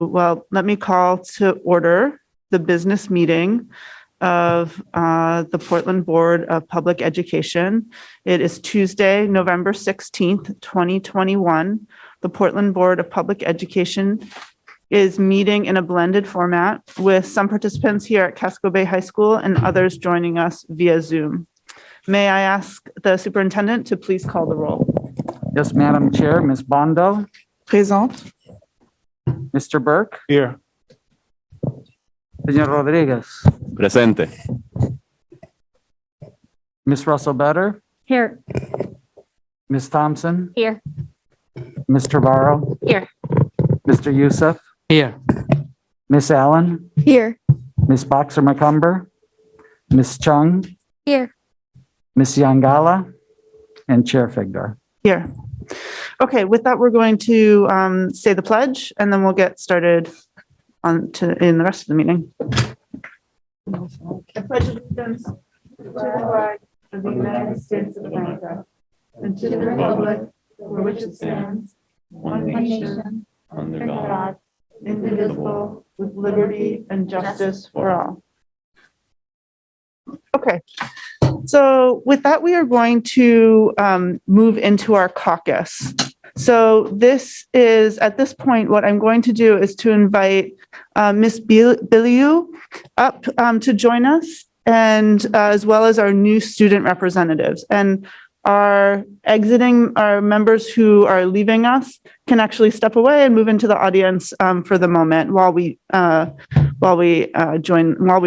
well, let me call to order the business meeting of the Portland Board of Public Education. It is Tuesday, November 16th, 2021. The Portland Board of Public Education is meeting in a blended format with some participants here at Casco Bay High School and others joining us via Zoom. May I ask the superintendent to please call the roll? Yes, Madam Chair. Ms. Bondo. Présente. Mr. Burke. Here. Señor Rodriguez. Presente. Ms. Russell Better. Here. Ms. Thompson. Here. Mr. Barrow. Here. Mr. Youssef. Here. Ms. Allen. Here. Ms. Boxer McCumber. Ms. Chung. Here. Ms. Yangala. And Chair Figdor. Here. Okay, with that, we're going to say the pledge, and then we'll get started in the rest of the meeting. I pledge allegiance to the flag of the United States of America and to the republic for which it stands, one nation, under God, indivisible, with liberty and justice for all. Okay. So with that, we are going to move into our caucus. So this is, at this point, what I'm going to do is to invite Ms. Biliou up to join us, and as well as our new student representatives. And our members who are leaving us can actually step away and move into the audience for the moment while we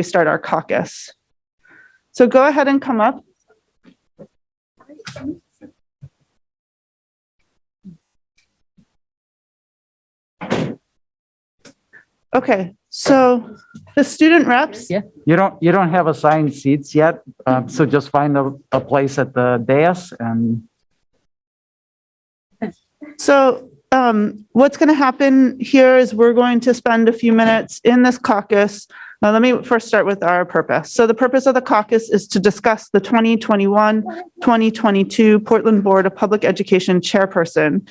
start our caucus. So go ahead and come up. Okay, so the student reps. Yeah. You don't have assigned seats yet, so just find a place at the dais and. So what's going to happen here is we're going to spend a few minutes in this caucus. Let me first start with our purpose. So the purpose of the caucus is to discuss the 2021-2022 Portland Board of Public Education Chairperson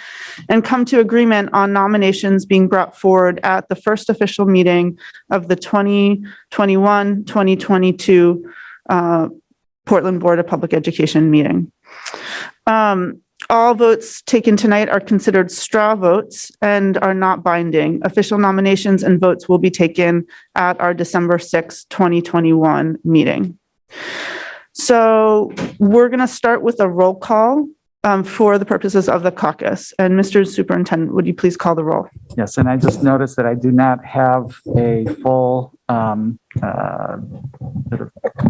and come to agreement on nominations being brought forward at the first official meeting of the 2021-2022 Portland Board of Public Education meeting. All votes taken tonight are considered straw votes and are not binding. Official nominations and votes will be taken at our December 6, 2021 meeting. So we're going to start with a roll call for the purposes of the caucus. And Mr. Superintendent, would you please call the roll? Yes, and I just noticed that I do not have a full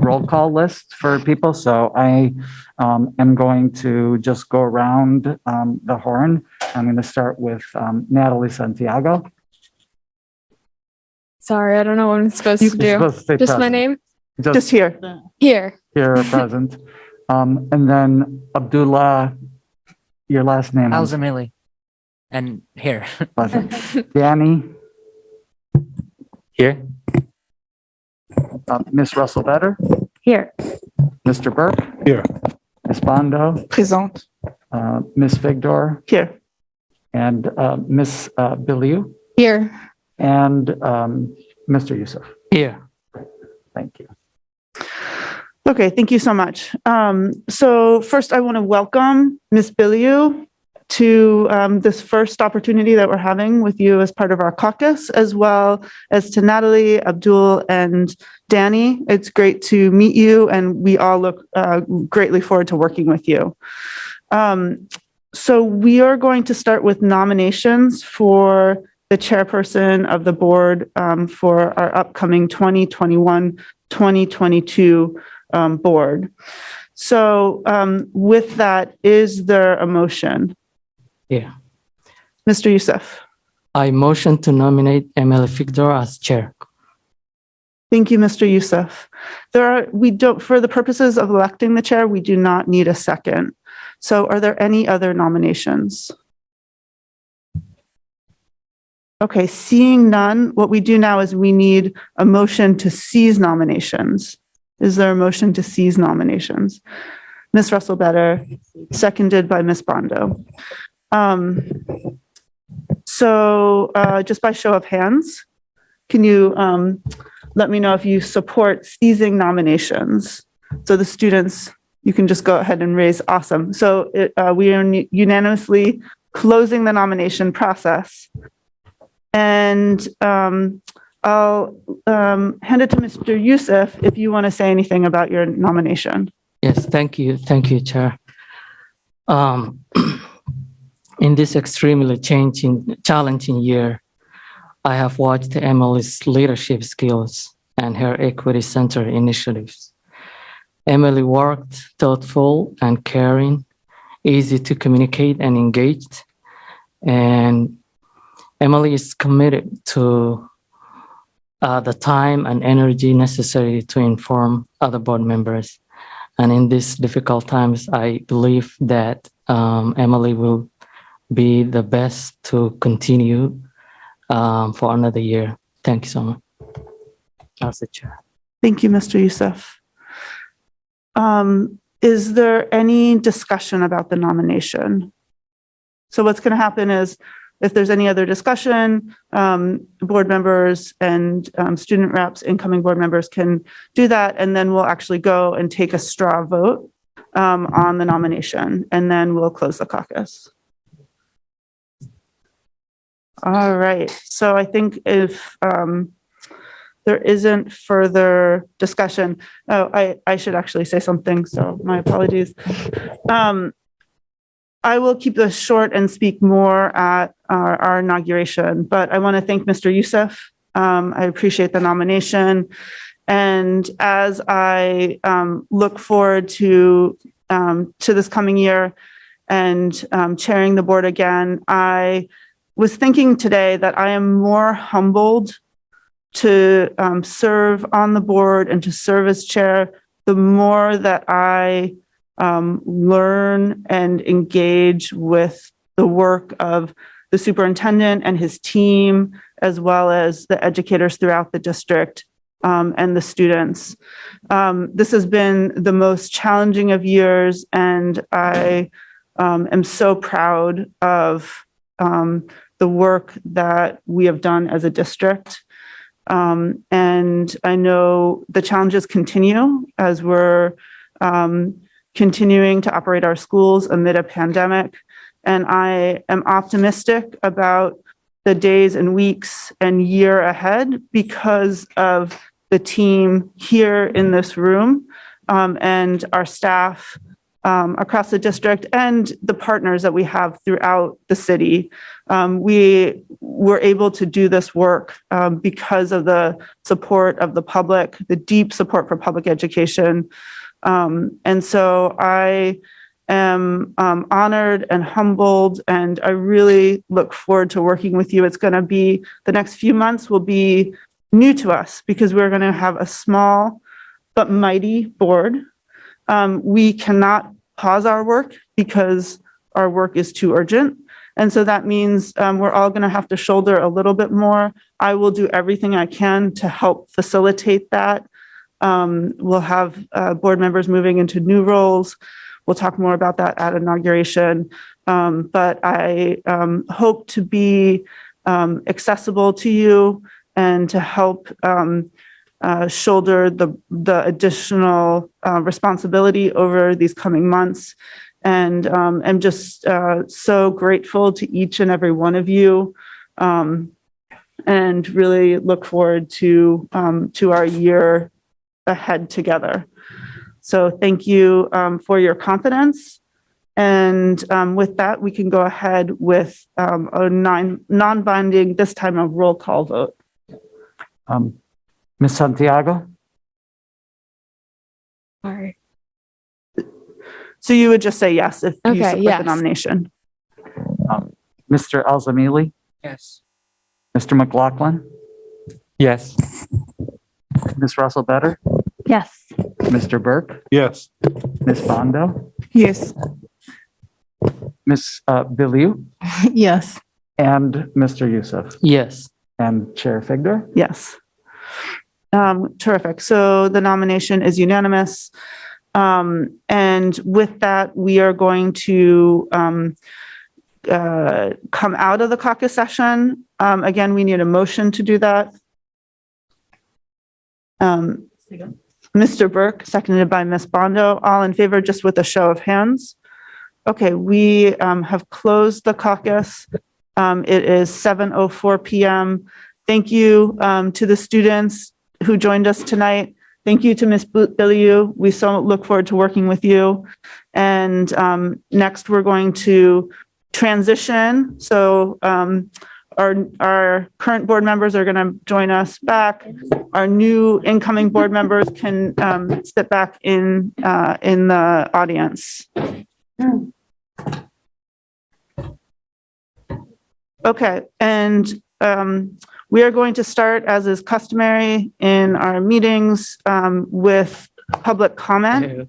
roll call list for people, so I am going to just go around the horn. I'm going to start with Natalie Santiago. Sorry, I don't know what I'm supposed to do. Supposed to say Just present. my name? Just here. Here. Here present. And then Abdullah, your last name. Alzamili. And here. Present. Danny. Here. Miss Russell Better. Here. Mr. Burke. Here. Miss Bondo. Présente. Miss Figdor. Here. And Miss Biliou. Here. And Mr. Youssef. Here. Thank you. Okay, thank you so much. So first I want to welcome Ms. Biliou to this first opportunity that we're having with you as part of our caucus, as well as to Natalie, Abdul, and Danny. It's great to meet you, and we all look greatly forward to working with you. So we are going to start with nominations for the chairperson of the board for our upcoming 2021-2022 board. So with that, is there a motion? Yeah. Mr. Youssef. I motion to nominate Emily Figdor as chair. Thank you, Mr. Youssef. For the purposes of electing the chair, we do not need a second. So are there any other nominations? Okay, seeing none, what we do now is we need a motion to seize nominations. Is there a motion to seize nominations? Ms. Russell Better, seconded by Ms. Bondo. So just by show of hands, can you let me know if you support ceasing nominations? So the students, you can just go ahead and raise. Awesome. So we are unanimously closing the nomination process. And I'll hand it to Mr. Youssef if you want to say anything about your nomination. Yes, thank you. Thank you, Chair. In this extremely challenging year, I have watched Emily's leadership skills and her equity center initiatives. Emily worked thoughtful and caring, easy to communicate and engaged, and Emily is committed to the time and energy necessary to inform other board members. And in these difficult times, I believe that Emily will be the best to continue for another year. Thank you so much. As the chair. Thank you, Mr. Youssef. Is there any discussion about the nomination? So what's going to happen is, if there's any other discussion, board members and student reps, incoming board members can do that, and then we'll actually go and take a straw vote on the nomination, and then we'll close the caucus. All right, so I think if there isn't further discussion, I should actually say something, so my apologies. I will keep this short and speak more at our inauguration, but I want to thank Mr. Youssef. I appreciate the nomination. And as I look forward to this coming year and chairing the board again, I was thinking today that I am more humbled to serve on the board and to serve as chair, the more that I learn and engage with the work of the superintendent and his team, as well as the educators throughout the district and the students. This has been the most challenging of years, and I am so proud of the work that we have done as a district. And I know the challenges continue as we're continuing to operate our schools amid a pandemic. And I am optimistic about the days and weeks and year ahead because of the team here in this room and our staff across the district and the partners that we have throughout the city. We were able to do this work because of the support of the public, the deep support for public education. And so I am honored and humbled, and I really look forward to working with you. It's going to be, the next few months will be new to us because we're going to have a small but mighty board. We cannot pause our work because our work is too urgent. And so that means we're all going to have to shoulder a little bit more. I will do everything I can to help facilitate that. We'll have board members moving into new roles. We'll talk more about that at inauguration. But I hope to be accessible to you and to help shoulder the additional responsibility over these coming months. And I'm just so grateful to each and every one of you, and really look forward to our year ahead together. So thank you for your confidence. And with that, we can go ahead with a non-binding, this time a roll call vote. Ms. Santiago? Sorry. So you would just say yes if you Okay, support yes. the nomination. Mr. Alzamili? Yes. Mr. McLaughlin? Yes. Ms. Russell Better? Yes. Mr. Burke? Yes. Ms. Bondo? Yes. Ms. Biliu? Yes. And Mr. Youssef? Yes. And Chair Figdor? Yes. Terrific. So the nomination is unanimous. And with that, we are going to come out of the caucus session. Again, we need a motion to do that. Mr. Burke, seconded by Ms. Bondo. All in favor, just with a show of hands. Okay, we have closed the caucus. It is 7:04 p.m. Thank you to the students who joined us tonight. Thank you to Ms. Biliou. We so look forward to working with you. And next, we're going to transition. So our current board members are going to join us back. Our new incoming board members can sit back in the audience. Okay, and we are going to start, as is customary in our meetings, with public comment.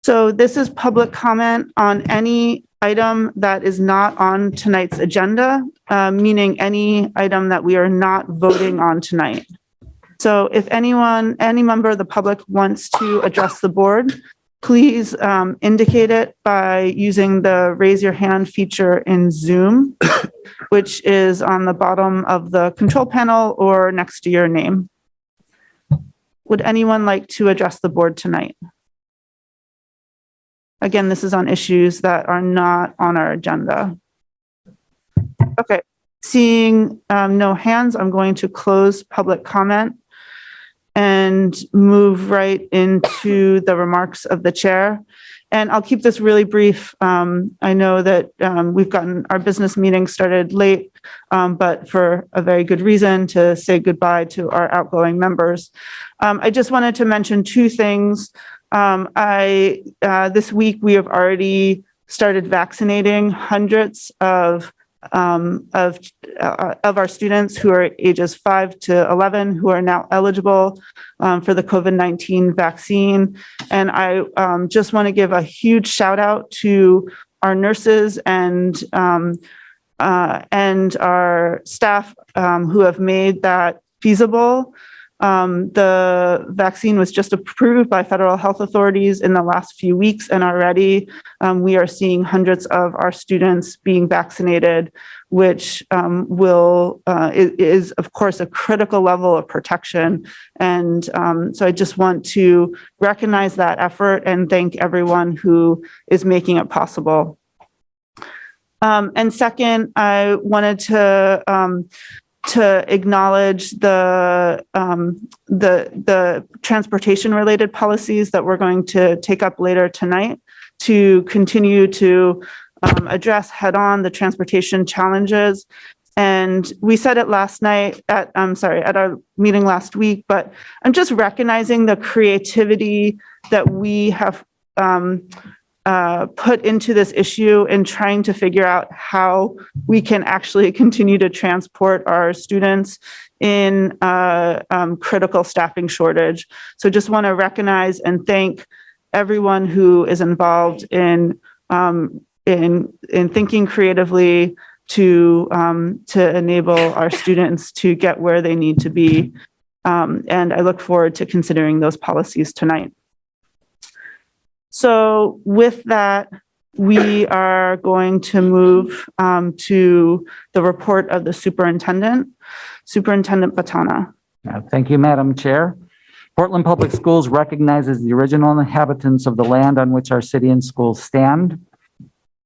So this is public comment on any item that is not on tonight's agenda, meaning any item that we are not voting on tonight. So if any member of the public wants to address the board, please indicate it by using the raise your hand feature in Zoom, which is on the bottom of the control panel or next to your name. Would anyone like to address the board tonight? Again, this is on issues that are not on our agenda. Okay, seeing no hands, I'm going to close public comment and move right into the remarks of the chair. And I'll keep this really brief. I know that we've gotten our business meeting started late, but for a very good reason, to say goodbye to our outgoing members. I just wanted to mention two things. This week we have already started vaccinating hundreds of our students who are ages 5 to 11 who are now eligible for the COVID-19 vaccine. And I just want to give a huge shout out to our nurses and our staff who have made that feasible. The vaccine was just approved by federal health authorities in the last few weeks, and already we are seeing hundreds of our students being vaccinated, which is of course a critical level of protection. And so I just want to recognize that effort and thank everyone who is making it possible. And second, I wanted to acknowledge the transportation related policies that we're going to take up later tonight to continue to address head on the transportation challenges. And we said it last night at our meeting last week, but I'm just recognizing the creativity that we have put into this issue and trying to figure out how we can actually continue to transport our students in critical staffing shortage. So just want to recognize and thank everyone who is involved in thinking creatively to enable our students to get where they need to be. And I look forward to considering those policies tonight. So with that, we are going to move to the report of the superintendent, Superintendent Batana. Thank you, Madam Chair. Portland Public Schools recognizes the original inhabitants of the land on which our city and schools stand.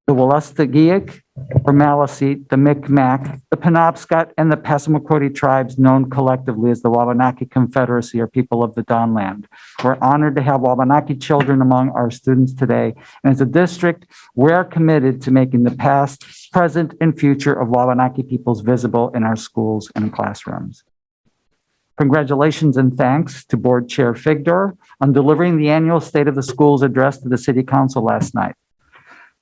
The Wolastoqiyik, or Maliseet, the Micmac, the Penobscot, and the Passamaquoddy tribes, known collectively as the Wabanaki Confederacy, are people of the Dawnland. We're honored to have Wabanaki children among our students today. And as a district, we're committed to making the past, present, and future of Wabanaki peoples visible in our schools and classrooms. Congratulations and thanks to Board Chair Figdor on delivering the annual State of the Schools address to the City Council last night.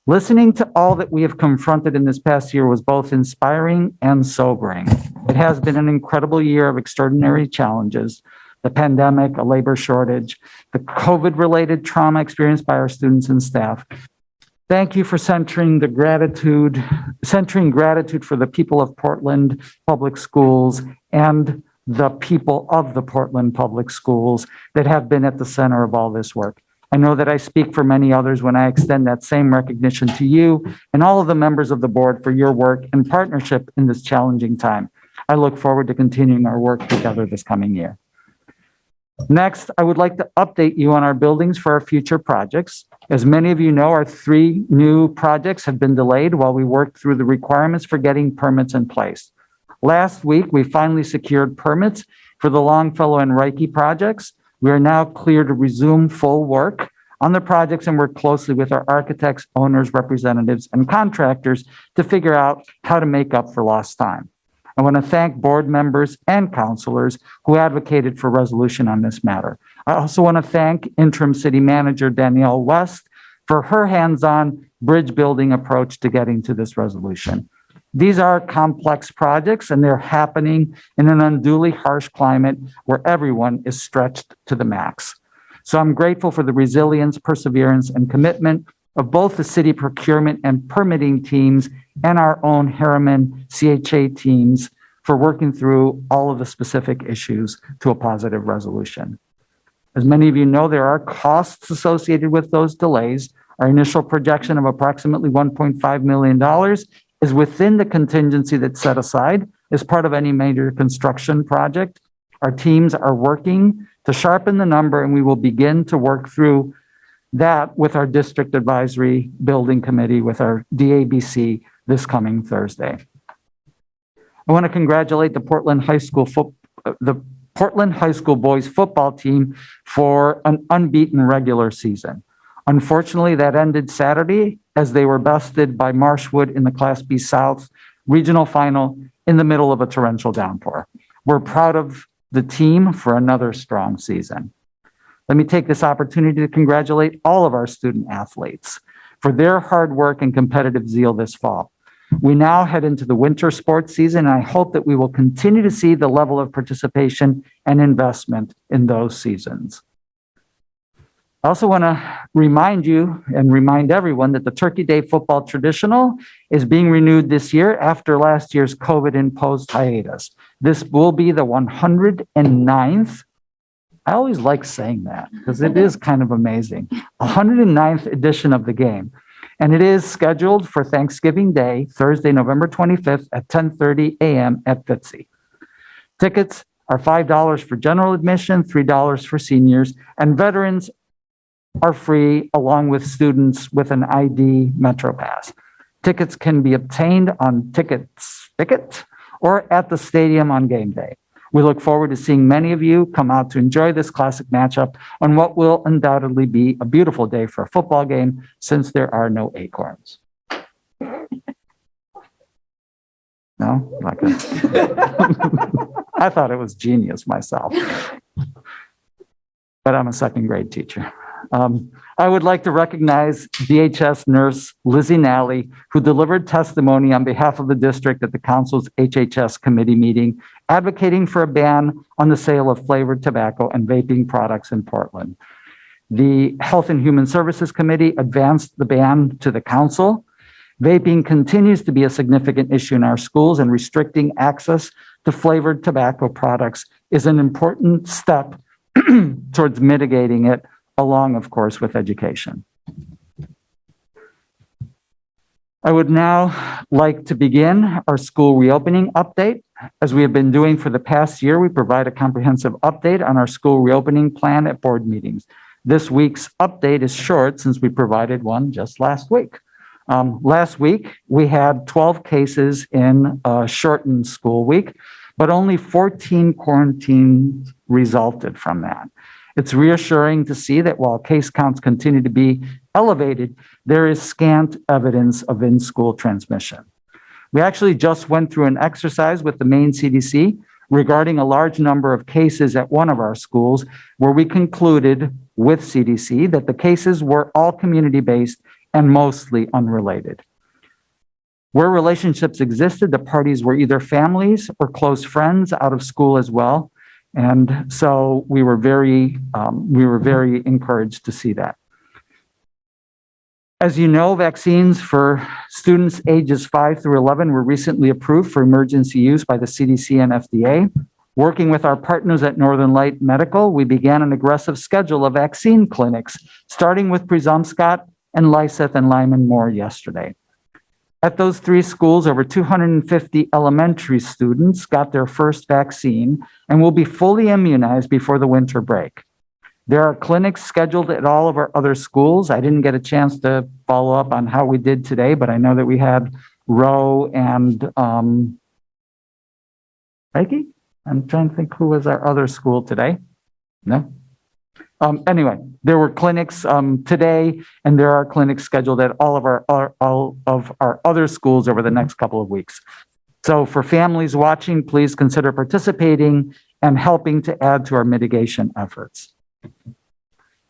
Listening to all that we have confronted in this past year was both inspiring and sobering. It has been an incredible year of extraordinary challenges: the pandemic, a labor shortage, the COVID-related trauma experienced by our students and staff. Thank you for centering gratitude for the people of Portland Public Schools and the people of the Portland Public Schools that have been at the center of all this work. I know that I speak for many others when I extend that same recognition to you and all of the members of the board for your work and partnership in this challenging time. I look forward to continuing our work together this coming year. Next, I would like to update you on our buildings for our future projects. As many of you know, our 3 new projects have been delayed while we work through the requirements for getting permits in place. Last week, we finally secured permits for the Longfellow and Reiki projects. We are now clear to resume full work on the projects and work closely with our architects, owners, representatives, and contractors to figure out how to make up for lost time. I want to thank board members and counselors who advocated for resolution on this matter. I also want to thank Interim City Manager Danielle West for her hands-on bridge building approach to getting to this resolution. These are complex projects and they're happening in an unduly harsh climate where everyone is stretched to the max. So I'm grateful for the resilience, perseverance, and commitment of both the city procurement and permitting teams and our own Harriman CHA teams for working through all of the specific issues to a positive resolution. As many of you know, there are costs associated with those delays. Our initial projection of approximately $1.5 million is within the contingency that's set aside as part of any major construction project. Our teams are working to sharpen the number, and we will begin to work through that with our district advisory building committee, with our DABC this coming Thursday. I want to congratulate the Portland High School boys football team for an unbeaten regular season. Unfortunately, that ended Saturday as they were bested by Marshwood in the Class B South regional final in the middle of a torrential downpour. We're proud of the team for another strong season. Let me take this opportunity to congratulate all of our student athletes for their hard work and competitive zeal this fall. We now head into the winter sports season, and I hope that we will continue to see the level of participation and investment in those seasons. I also want to remind you and remind everyone that the Turkey Day football traditional is being renewed this year after last year's COVID-imposed hiatus. This will be the 109th. I always like saying that because it is kind of amazing. 109th edition of the game. And it is scheduled for Thanksgiving Day, Thursday, November 25th at 10:30 a.m. at Fitzy. Tickets are $5 for general admission, $3 for seniors, and veterans are free along with students with an ID Metro Pass. Tickets can be obtained on Ticket or at the stadium on game day. We look forward to seeing many of you come out to enjoy this classic matchup on what will undoubtedly be a beautiful day for a football game since there are no acorns. No? Not good. I thought it was genius myself. But I'm a second grade teacher. I would like to recognize DHS nurse Lizzie Nally, who delivered testimony on behalf of the district at the council's HHS committee meeting, advocating for a ban on the sale of flavored tobacco and vaping products in Portland. The Health and Human Services Committee advanced the ban to the council. Vaping continues to be a significant issue in our schools, and restricting access to flavored tobacco products is an important step towards mitigating it, along, of course, with education. I would now like to begin our school reopening update. As we have been doing for the past year, we provide a comprehensive update on our school reopening plan at board meetings. This week's update is short since we provided one just last week. Last week, we had 12 cases in a shortened school week, but only 14 quarantines resulted from that. It's reassuring to see that while case counts continue to be elevated, there is scant evidence of in-school transmission. We actually just went through an exercise with the Maine CDC regarding a large number of cases at one of our schools, where we concluded with CDC that the cases were all community-based and mostly unrelated. Where relationships existed, the parties were either families or close friends out of school as well. And so we were very encouraged to see that. As you know, vaccines for students ages 5 through 11 were recently approved for emergency use by the CDC and FDA. Working with our partners at Northern Light Medical, we began an aggressive schedule of vaccine clinics, starting with Presumpscot and Lyseth and Lyman Moore yesterday. At those 3 schools, over 250 elementary students got their first vaccine and will be fully immunized before the winter break. There are clinics scheduled at all of our other schools. I didn't get a chance to follow up on how we did today, but I know that we had Rowe and Ihcd? I'm trying to think who was our other school today. No? Anyway, there were clinics today, and there are clinics scheduled at all of our other schools over the next couple of weeks. So for families watching, please consider participating and helping to add to our mitigation efforts.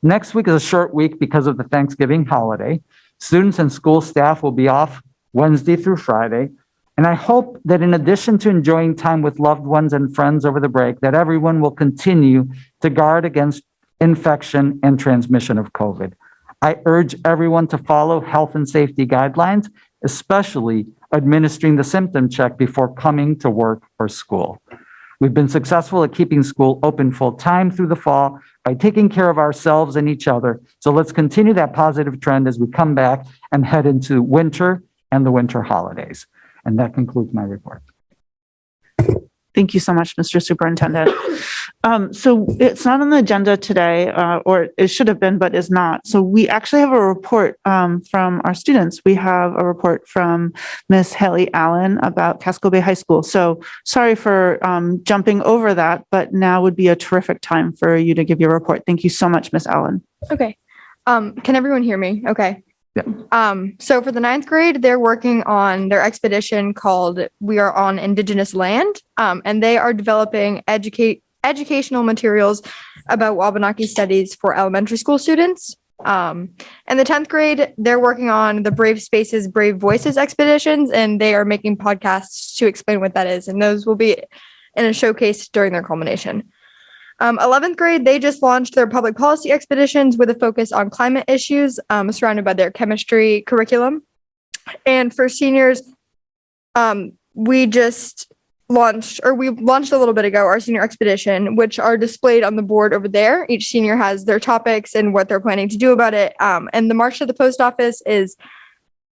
Next week is a short week because of the Thanksgiving holiday. Students and school staff will be off Wednesday through Friday. And I hope that in addition to enjoying time with loved ones and friends over the break, that everyone will continue to guard against infection and transmission of COVID. I urge everyone to follow health and safety guidelines, especially administering the symptom check before coming to work or school. We've been successful at keeping school open full time through the fall by taking care of ourselves and each other. So let's continue that positive trend as we come back and head into winter and the winter holidays. And that concludes my report. Thank you so much, Mr. Superintendent. So it's not on the agenda today, or it should have been, but is not. So we actually have a report from our students. We have a report from Miss Haley Allen about Casco Bay High School. So sorry for jumping over that, but now would be a terrific time for you to give your report. Thank you so much, Miss Allen. Okay. Can everyone hear me? Okay. Yeah. So for the 9th grade, they're working on their expedition called We Are on Indigenous Land, and they are developing educational materials about Wabanaki studies for elementary school students. And the 10th grade, they're working on the Brave Spaces, Brave Voices expeditions, and they are making podcasts to explain what that is. And those will be in a showcase during their culmination. 11th grade, they just launched their public policy expeditions with a focus on climate issues, surrounded by their chemistry curriculum. And for seniors, we launched a little bit ago our senior expedition, which are displayed on the board over there. Each senior has their topics and what they're planning to do about it. And the March to the Post Office is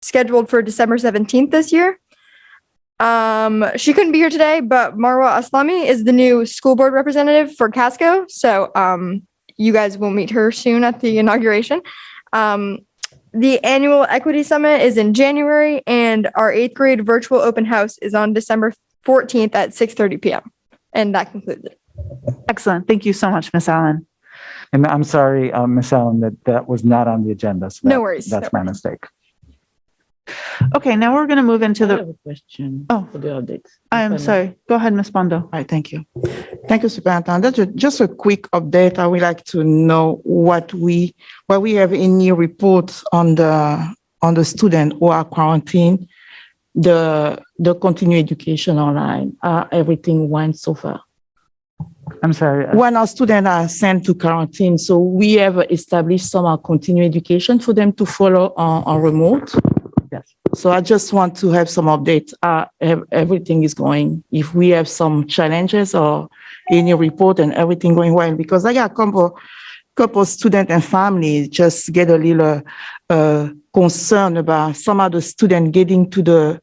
scheduled for December 17th this year. She couldn't be here today, but Marwa Aslami is the new school board representative for Casco. So you guys will meet her soon at the inauguration. The annual Equity Summit is in January, and our 8th grade virtual open house is on December 14th at 6:30 p.m. And that concludes it. Excellent. Thank you so much, Miss Allen. And I'm sorry, Ms. Allen, that was not on the agenda. So No worries. That's my mistake. Okay, now we're going to move into I the, have a question. Oh. For the updates. I'm sorry. Go ahead, Miss Bondo. All right, thank you. Thank you, Superintendent. Just a quick update. I would like to know what we have any reports on the student who are quarantined, the continuing education online, everything went so far. I'm sorry. When our students are sent to quarantine, so we have established some continuing education for them to follow on remote. Yes. So I just want to have some updates. Everything is going. If we have some challenges or any report and everything going well, because I got a couple students and families just get a little concerned about some of the students getting to the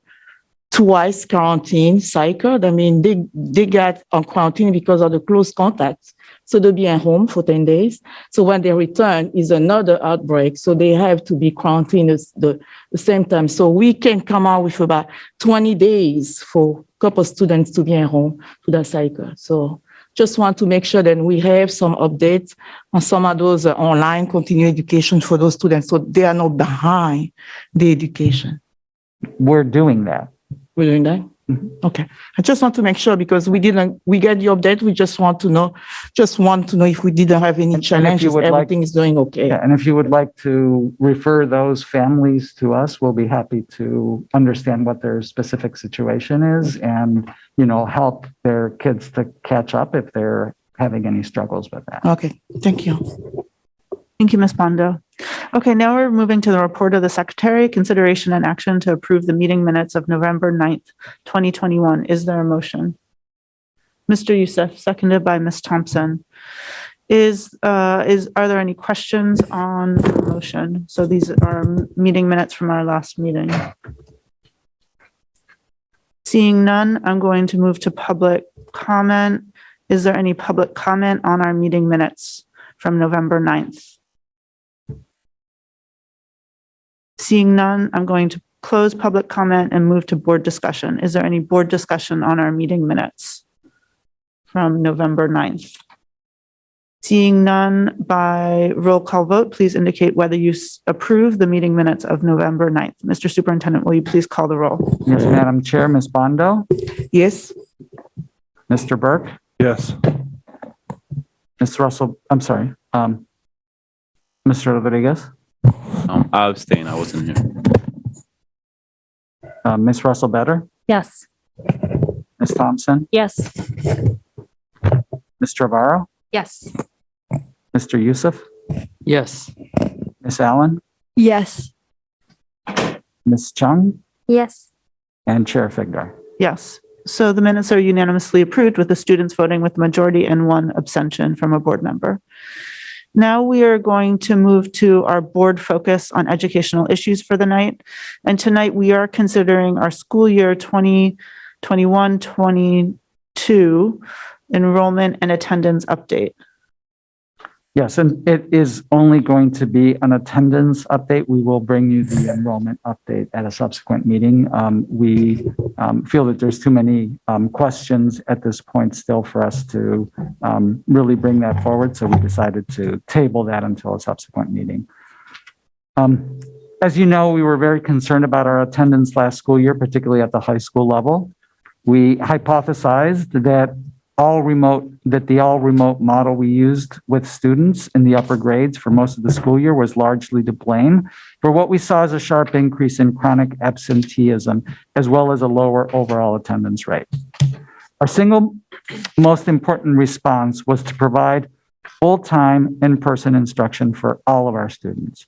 twice quarantine cycle. I mean, they got on quarantine because of the close contacts. So they'll be at home for 10 days. So when they return is another outbreak. So they have to be quarantined at the same time. So we can come out with about 20 days for a couple of students to be at home to that cycle. So just want to make sure that we have some updates on some of those online continuing education for those students so they are not behind the education. We're doing that. We're doing that? Mm-hmm. Okay. I just want to make sure because we get the update. We just want to know if we didn't have any challenges, everything is doing okay. Yeah, and if you would like to refer those families to us, we'll be happy to understand what their specific situation is and, help their kids to catch up if they're having any struggles with that. Okay. Thank you. Thank you, Ms. Bondo. Okay, now we're moving to the report of the Secretary, consideration and action to approve the meeting minutes of November 9th, 2021. Is there a motion? Mr. Youssef, seconded by Ms. Thompson. Are there any questions on the motion? So these are meeting minutes from our last meeting. Seeing none, I'm going to move to public comment. Is there any public comment on our meeting minutes from November 9th? Seeing none, I'm going to close public comment and move to board discussion. Is there any board discussion on our meeting minutes from November 9th? Seeing none, by roll call vote, please indicate whether you approve the meeting minutes of November 9th. Mr. Superintendent, will you please call the roll? Yes, Madam Chair. Ms. Bondo? Yes. Mr. Burke? Yes. Ms. Russell, I'm sorry. Mr. Rodriguez? I abstain. I wasn't here. Ms. Russell Better? Yes. Ms. Thompson? Yes. Ms. Trevorrow? Yes. Mr. Youssef? Yes. Ms. Allen? Yes. Ms. Chung? Yes. And Chair Figdar. Yes. So the minutes are unanimously approved with the students voting with the majority and one abstention from a board member. Now we are going to move to our board focus on educational issues for the night. And tonight we are considering our school year 2021-22 enrollment and attendance update. Yes, and it is only going to be an attendance update. We will bring you the enrollment update at a subsequent meeting. We feel that there's too many questions at this point still for us to really bring that forward. So we decided to table that until a subsequent meeting. As you know, we were very concerned about our attendance last school year, particularly at the high school level. We hypothesized that the all remote model we used with students in the upper grades for most of the school year was largely to blame for what we saw as a sharp increase in chronic absenteeism, as well as a lower overall attendance rate. Our single most important response was to provide full-time in-person instruction for all of our students.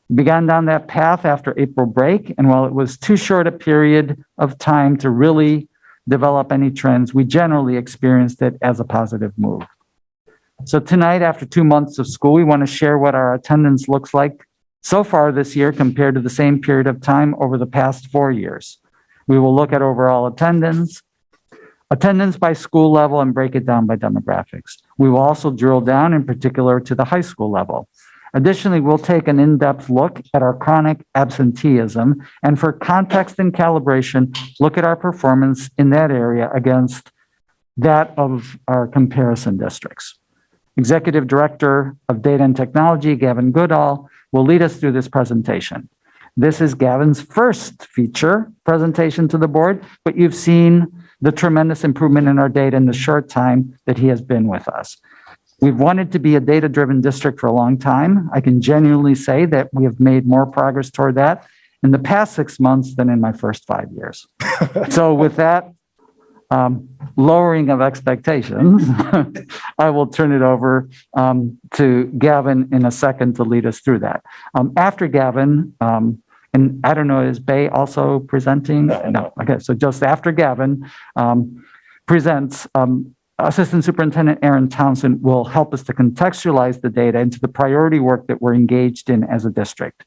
We began down that path after April break, and while it was too short a period of time to really develop any trends, we generally experienced it as a positive move. So tonight, after 2 months of school, we want to share what our attendance looks like so far this year compared to the same period of time over the past 4 years. We will look at overall attendance by school level, and break it down by demographics. We will also drill down in particular to the high school level. Additionally, we'll take an in-depth look at our chronic absenteeism, and for context and calibration, look at our performance in that area against that of our comparison districts. Executive Director of Data and Technology, Gavin Goodall, will lead us through this presentation. This is Gavin's first feature presentation to the board, but you've seen the tremendous improvement in our data in the short time that he has been with us. We've wanted to be a data-driven district for a long time. I can genuinely say that we have made more progress toward that in the past 6 months than in my first 5 years. So with that lowering of expectations, I will turn it over to Gavin in a second to lead us through that. After Gavin, and I don't know, is Bay also presenting? No. Okay, so just after Gavin presents, Assistant Superintendent Aaron Townsend will help us to contextualize the data into the priority work that we're engaged in as a district.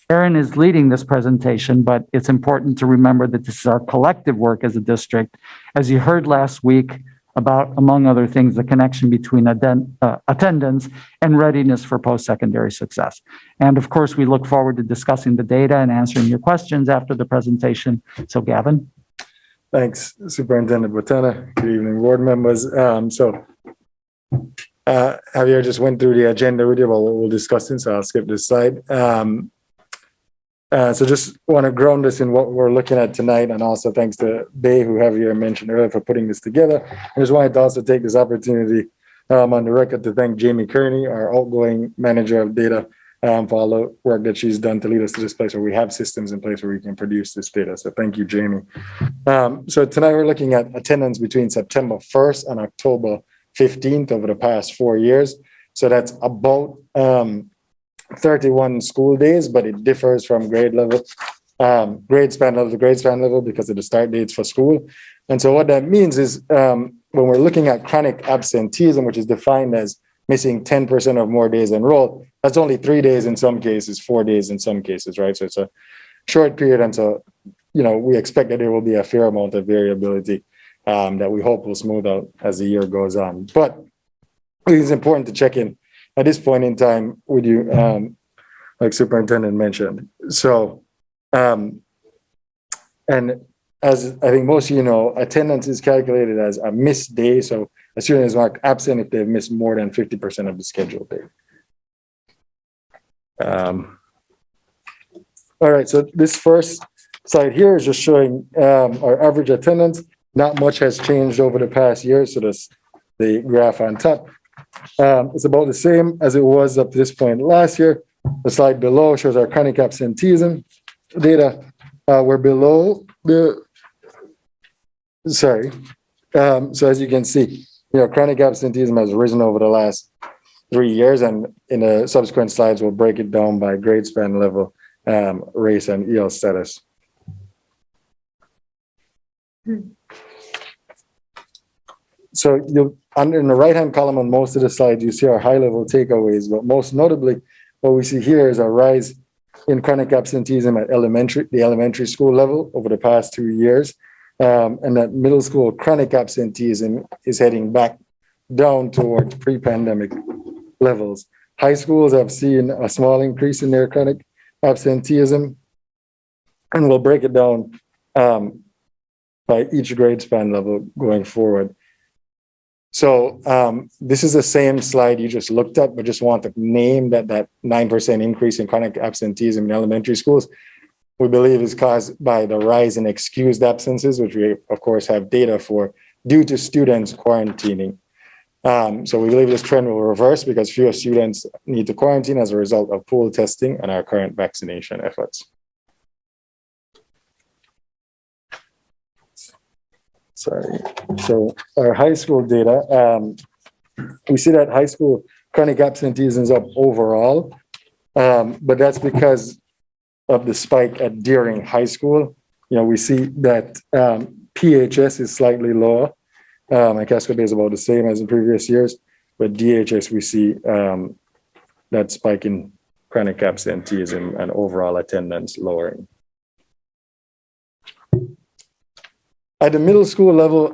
Aaron is leading this presentation, but it's important to remember that this is our collective work as a district. As you heard last week about, among other things, the connection between attendance and readiness for post-secondary success. And of course, we look forward to discussing the data and answering your questions after the presentation. So Gavin. Thanks, Superintendent Botana. Good evening, board members. Javier just went through the agenda with you, but we'll discuss it, so I'll skip this slide. So just want to ground us in what we're looking at tonight, and also thanks to Bay, who Javier mentioned earlier, for putting this together. I just wanted to also take this opportunity on the record to thank Jamie Kearney, our outgoing manager of data, for all the work that she's done to lead us to this place where we have systems in place where we can produce this data. So thank you, Jamie. So tonight we're looking at attendance between September 1st and October 15th over the past 4 years. So that's about 31 school days, but it differs from grade span level to grade span level because of the start dates for school. And so what that means is when we're looking at chronic absenteeism, which is defined as missing 10% or more days enrolled, that's only 3 days in some cases, 4 days in some cases, right? So it's a short period. And so, we expect that there will be a fair amount of variability that we hope will smooth out as the year goes on. But it is important to check in at this point in time with you, like Superintendent mentioned. So, and as I think most of you know, attendance is calculated as a missed day. So a student is marked absent if they've missed more than 50% of the scheduled day. All right, so this first slide here is just showing our average attendance. Not much has changed over the past year. So that's the graph on top. It's about the same as it was up to this point last year. The slide below shows our chronic absenteeism data. We're below the, so as you can see, chronic absenteeism has risen over the last 3 years, and in the subsequent slides, we'll break it down by grade span level, race, and EL status. So in the right-hand column on most of the slides, you see our high-level takeaways, but most notably, what we see here is a rise in chronic absenteeism at the elementary school level over the past 2 years, and that middle school chronic absenteeism is heading back down towards pre-pandemic levels. High schools have seen a small increase in their chronic absenteeism, and we'll break it down by each grade span level going forward. So this is the same slide you just looked at, but just want to name that 9% increase in chronic absenteeism in elementary schools, we believe is caused by the rise in excused absences, which we of course have data for, due to students quarantining. So we believe this trend will reverse because fewer students need to quarantine as a result of pool testing and our current vaccination efforts. Sorry. So our high school data, we see that high school chronic absenteeism is up overall, but that's because of the spike during high school. We see that PHS is slightly lower. And Cascade is about the same as in previous years, but DHS, we see that spike in chronic absenteeism and overall attendance lowering. At the middle school level,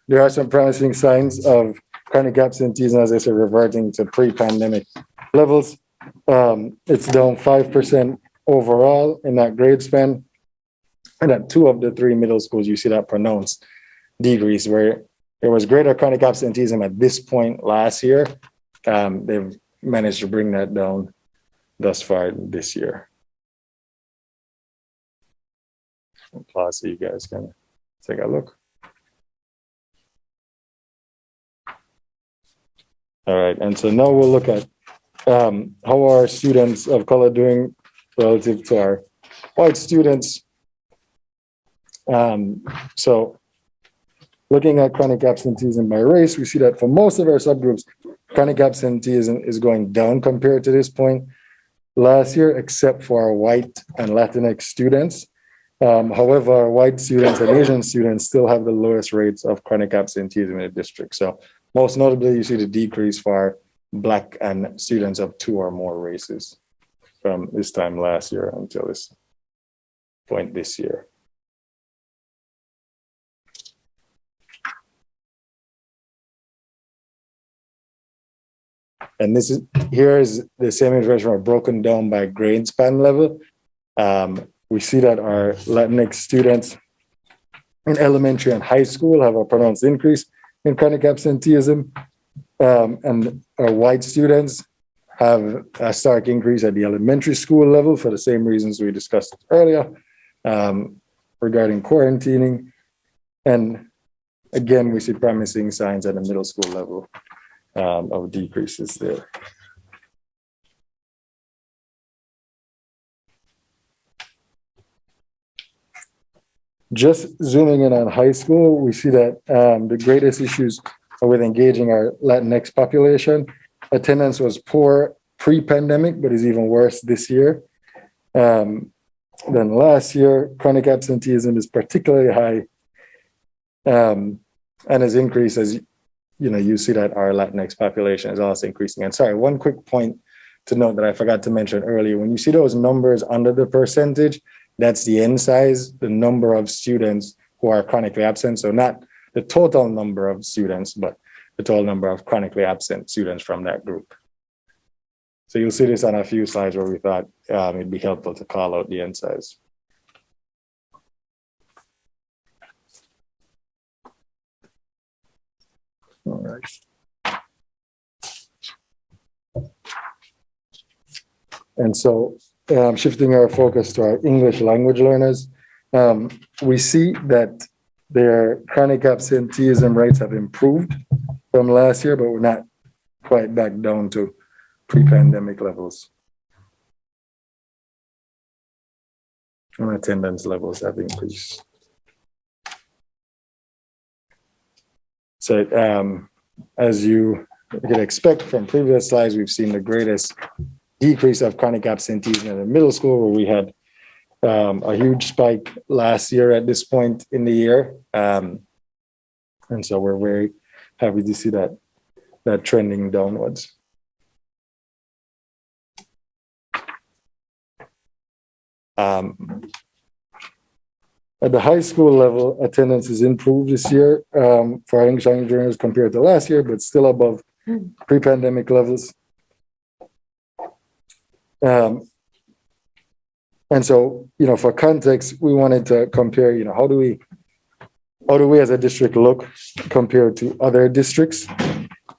there are some promising signs of chronic absenteeism, as I said, reverting to pre-pandemic levels. It's down 5% overall in that grade span. And at 2 of the 3 middle schools, you see that pronounced decrease where there was greater chronic absenteeism at this point last year. They've managed to bring that down thus far this year. Pause so you guys can take a look. All right, and so now we'll look at how are students of color doing relative to our white students. So looking at chronic absenteeism by race, we see that for most of our subgroups, chronic absenteeism is going down compared to this point last year, except for our white and Latinx students. However, our white students and Asian students still have the lowest rates of chronic absenteeism in the district. So most notably, you see the decrease for Black and students of 2 or more races from this time last year until this point this year. And here is the same information broken down by grade span level. We see that our Latinx students in elementary and high school have a pronounced increase in chronic absenteeism, and our white students have a stark increase at the elementary school level for the same reasons we discussed earlier regarding quarantining. And again, we see promising signs at the middle school level of decreases there. Just zooming in on high school, we see that the greatest issues are with engaging our Latinx population. Attendance was poor pre-pandemic, but is even worse this year than last year. Chronic absenteeism is particularly high and has increased as, you see that our Latinx population is also increasing. And sorry, one quick point to note that I forgot to mention earlier, when you see those numbers under the percentage, that's the N size, the number of students who are chronically absent. So not the total number of students, but the total number of chronically absent students from that group. So you'll see this on a few slides where we thought it'd be helpful to call out the N size. All right. And so shifting our focus to our English language learners, we see that their chronic absenteeism rates have improved from last year, but we're not quite back down to pre-pandemic levels. And attendance levels have increased. So as you could expect from previous slides, we've seen the greatest decrease of chronic absenteeism in the middle school, where we had a huge spike last year at this point in the year. And so we're very happy to see that trending downwards. At the high school level, attendance has improved this year for our English language learners compared to last year, but still above pre-pandemic levels. And so, for context, we wanted to compare, how do we as a district look compared to other districts?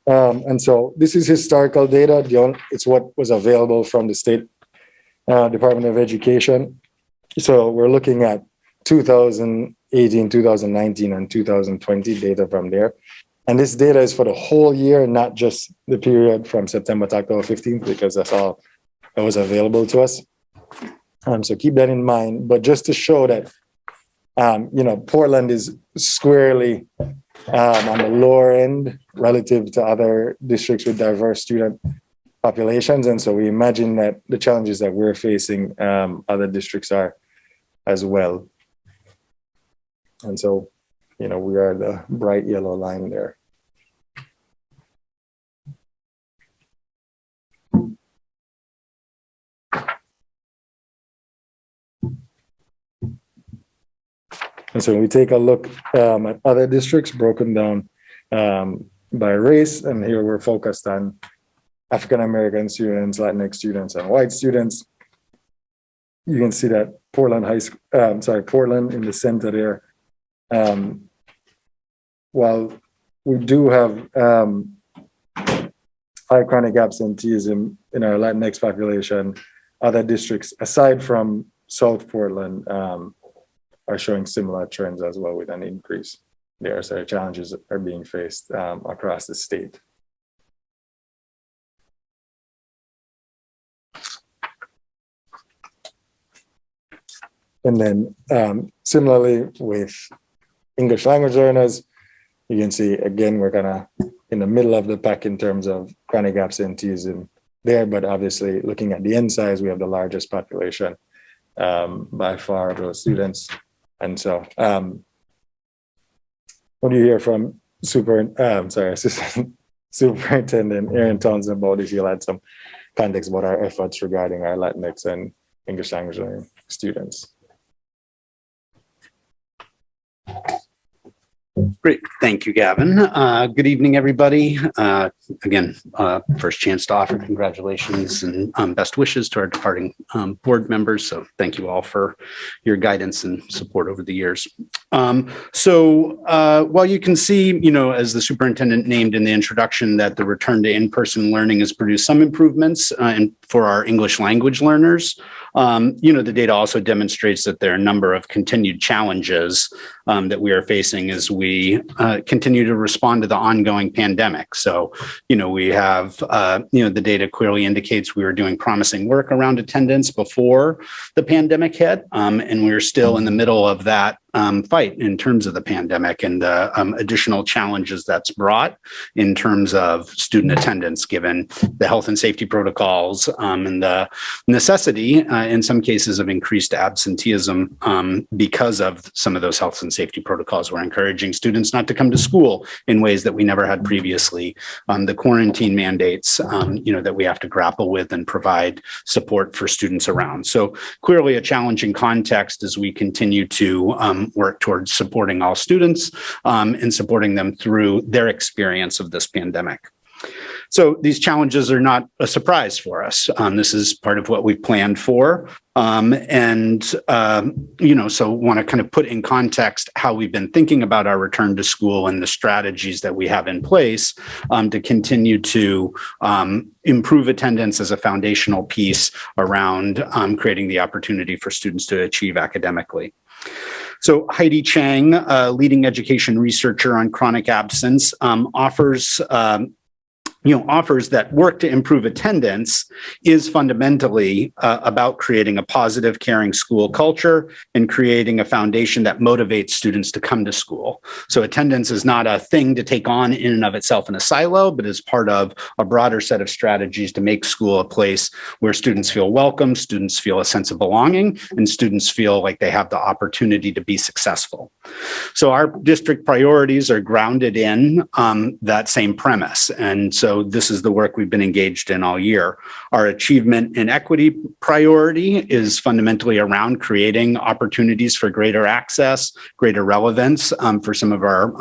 And so this is historical data. It's what was available from the State Department of Education. So we're looking at 2018, 2019, and 2020 data from there. And this data is for the whole year, not just the period from September to October 15th, because that's all that was available to us. So keep that in mind. But just to show that, Portland is squarely on the lower end relative to other districts with diverse student populations. And so we imagine that the challenges that we're facing, other districts are as well. And so, we are the bright yellow line there. And so when we take a look at other districts broken down by race, and here we're focused on African-American students, Latinx students, and white students, you can see that Portland in the center there. While we do have high chronic absenteeism in our Latinx population, other districts, aside from South Portland, are showing similar trends as well, with an increase there. So challenges are being faced across the state. And then similarly with English language learners, you can see, again, we're kind of in the middle of the pack in terms of chronic absenteeism there, but obviously looking at the N size, we have the largest population by far of those students. And so what do you hear from Assistant Superintendent Aaron Townsend about if you'll add some context about our efforts regarding our Latinx and English language learning students? Great. Thank you, Gavin. Good evening, everybody. Again, first chance to offer congratulations and best wishes to our departing board members. So thank you all for your guidance and support over the years. While you can see, as the superintendent named in the introduction, that the return to in-person learning has produced some improvements for our English language learners, the data also demonstrates that there are a number of continued challenges that we are facing as we continue to respond to the ongoing pandemic. So, we have, the data clearly indicates we were doing promising work around attendance before the pandemic hit, and we're still in the middle of that fight in terms of the pandemic and the additional challenges that's brought in terms of student attendance, given the health and safety protocols and the necessity, in some cases, of increased absenteeism because of some of those health and safety protocols. We're encouraging students not to come to school in ways that we never had previously. The quarantine mandates, that we have to grapple with and provide support for students around. So clearly a challenging context as we continue to work towards supporting all students and supporting them through their experience of this pandemic. So these challenges are not a surprise for us. This is part of what we've planned for. So want to kind of put in context how we've been thinking about our return to school and the strategies that we have in place to continue to improve attendance as a foundational piece around creating the opportunity for students to achieve academically. So Heidi Chang, a leading education researcher on chronic absence, offers that work to improve attendance is fundamentally about creating a positive, caring school culture and creating a foundation that motivates students to come to school. So attendance is not a thing to take on in and of itself in a silo, but is part of a broader set of strategies to make school a place where students feel welcome, students feel a sense of belonging, and students feel like they have the opportunity to be successful. So our district priorities are grounded in that same premise. And so this is the work we've been engaged in all year. Our achievement and equity priority is fundamentally around creating opportunities for greater access, greater relevance for some of our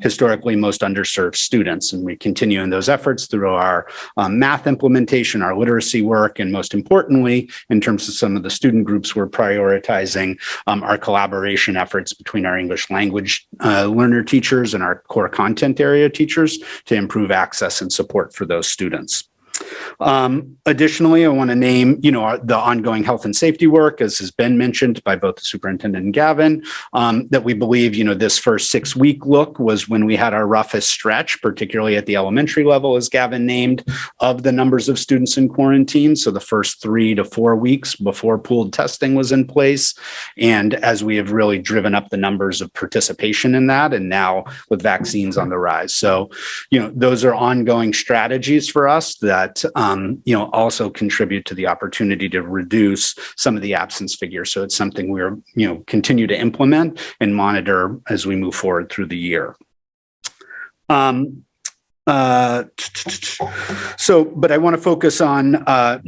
historically most underserved students. And we continue in those efforts through our math implementation, our literacy work, and most importantly, in terms of some of the student groups we're prioritizing, our collaboration efforts between our English language learner teachers and our core content area teachers to improve access and support for those students. Additionally, I want to name, the ongoing health and safety work, as has been mentioned by both the superintendent and Gavin, that we believe, this first 6-week look was when we had our roughest stretch, particularly at the elementary level, as Gavin named, of the numbers of students in quarantine. So the first 3 to 4 weeks before pooled testing was in place. And as we have really driven up the numbers of participation in that, and now with vaccines on the rise. So, those are ongoing strategies for us that also contribute to the opportunity to reduce some of the absence figures. So it's something we're, continue to implement and monitor as we move forward through the year. But I want to focus a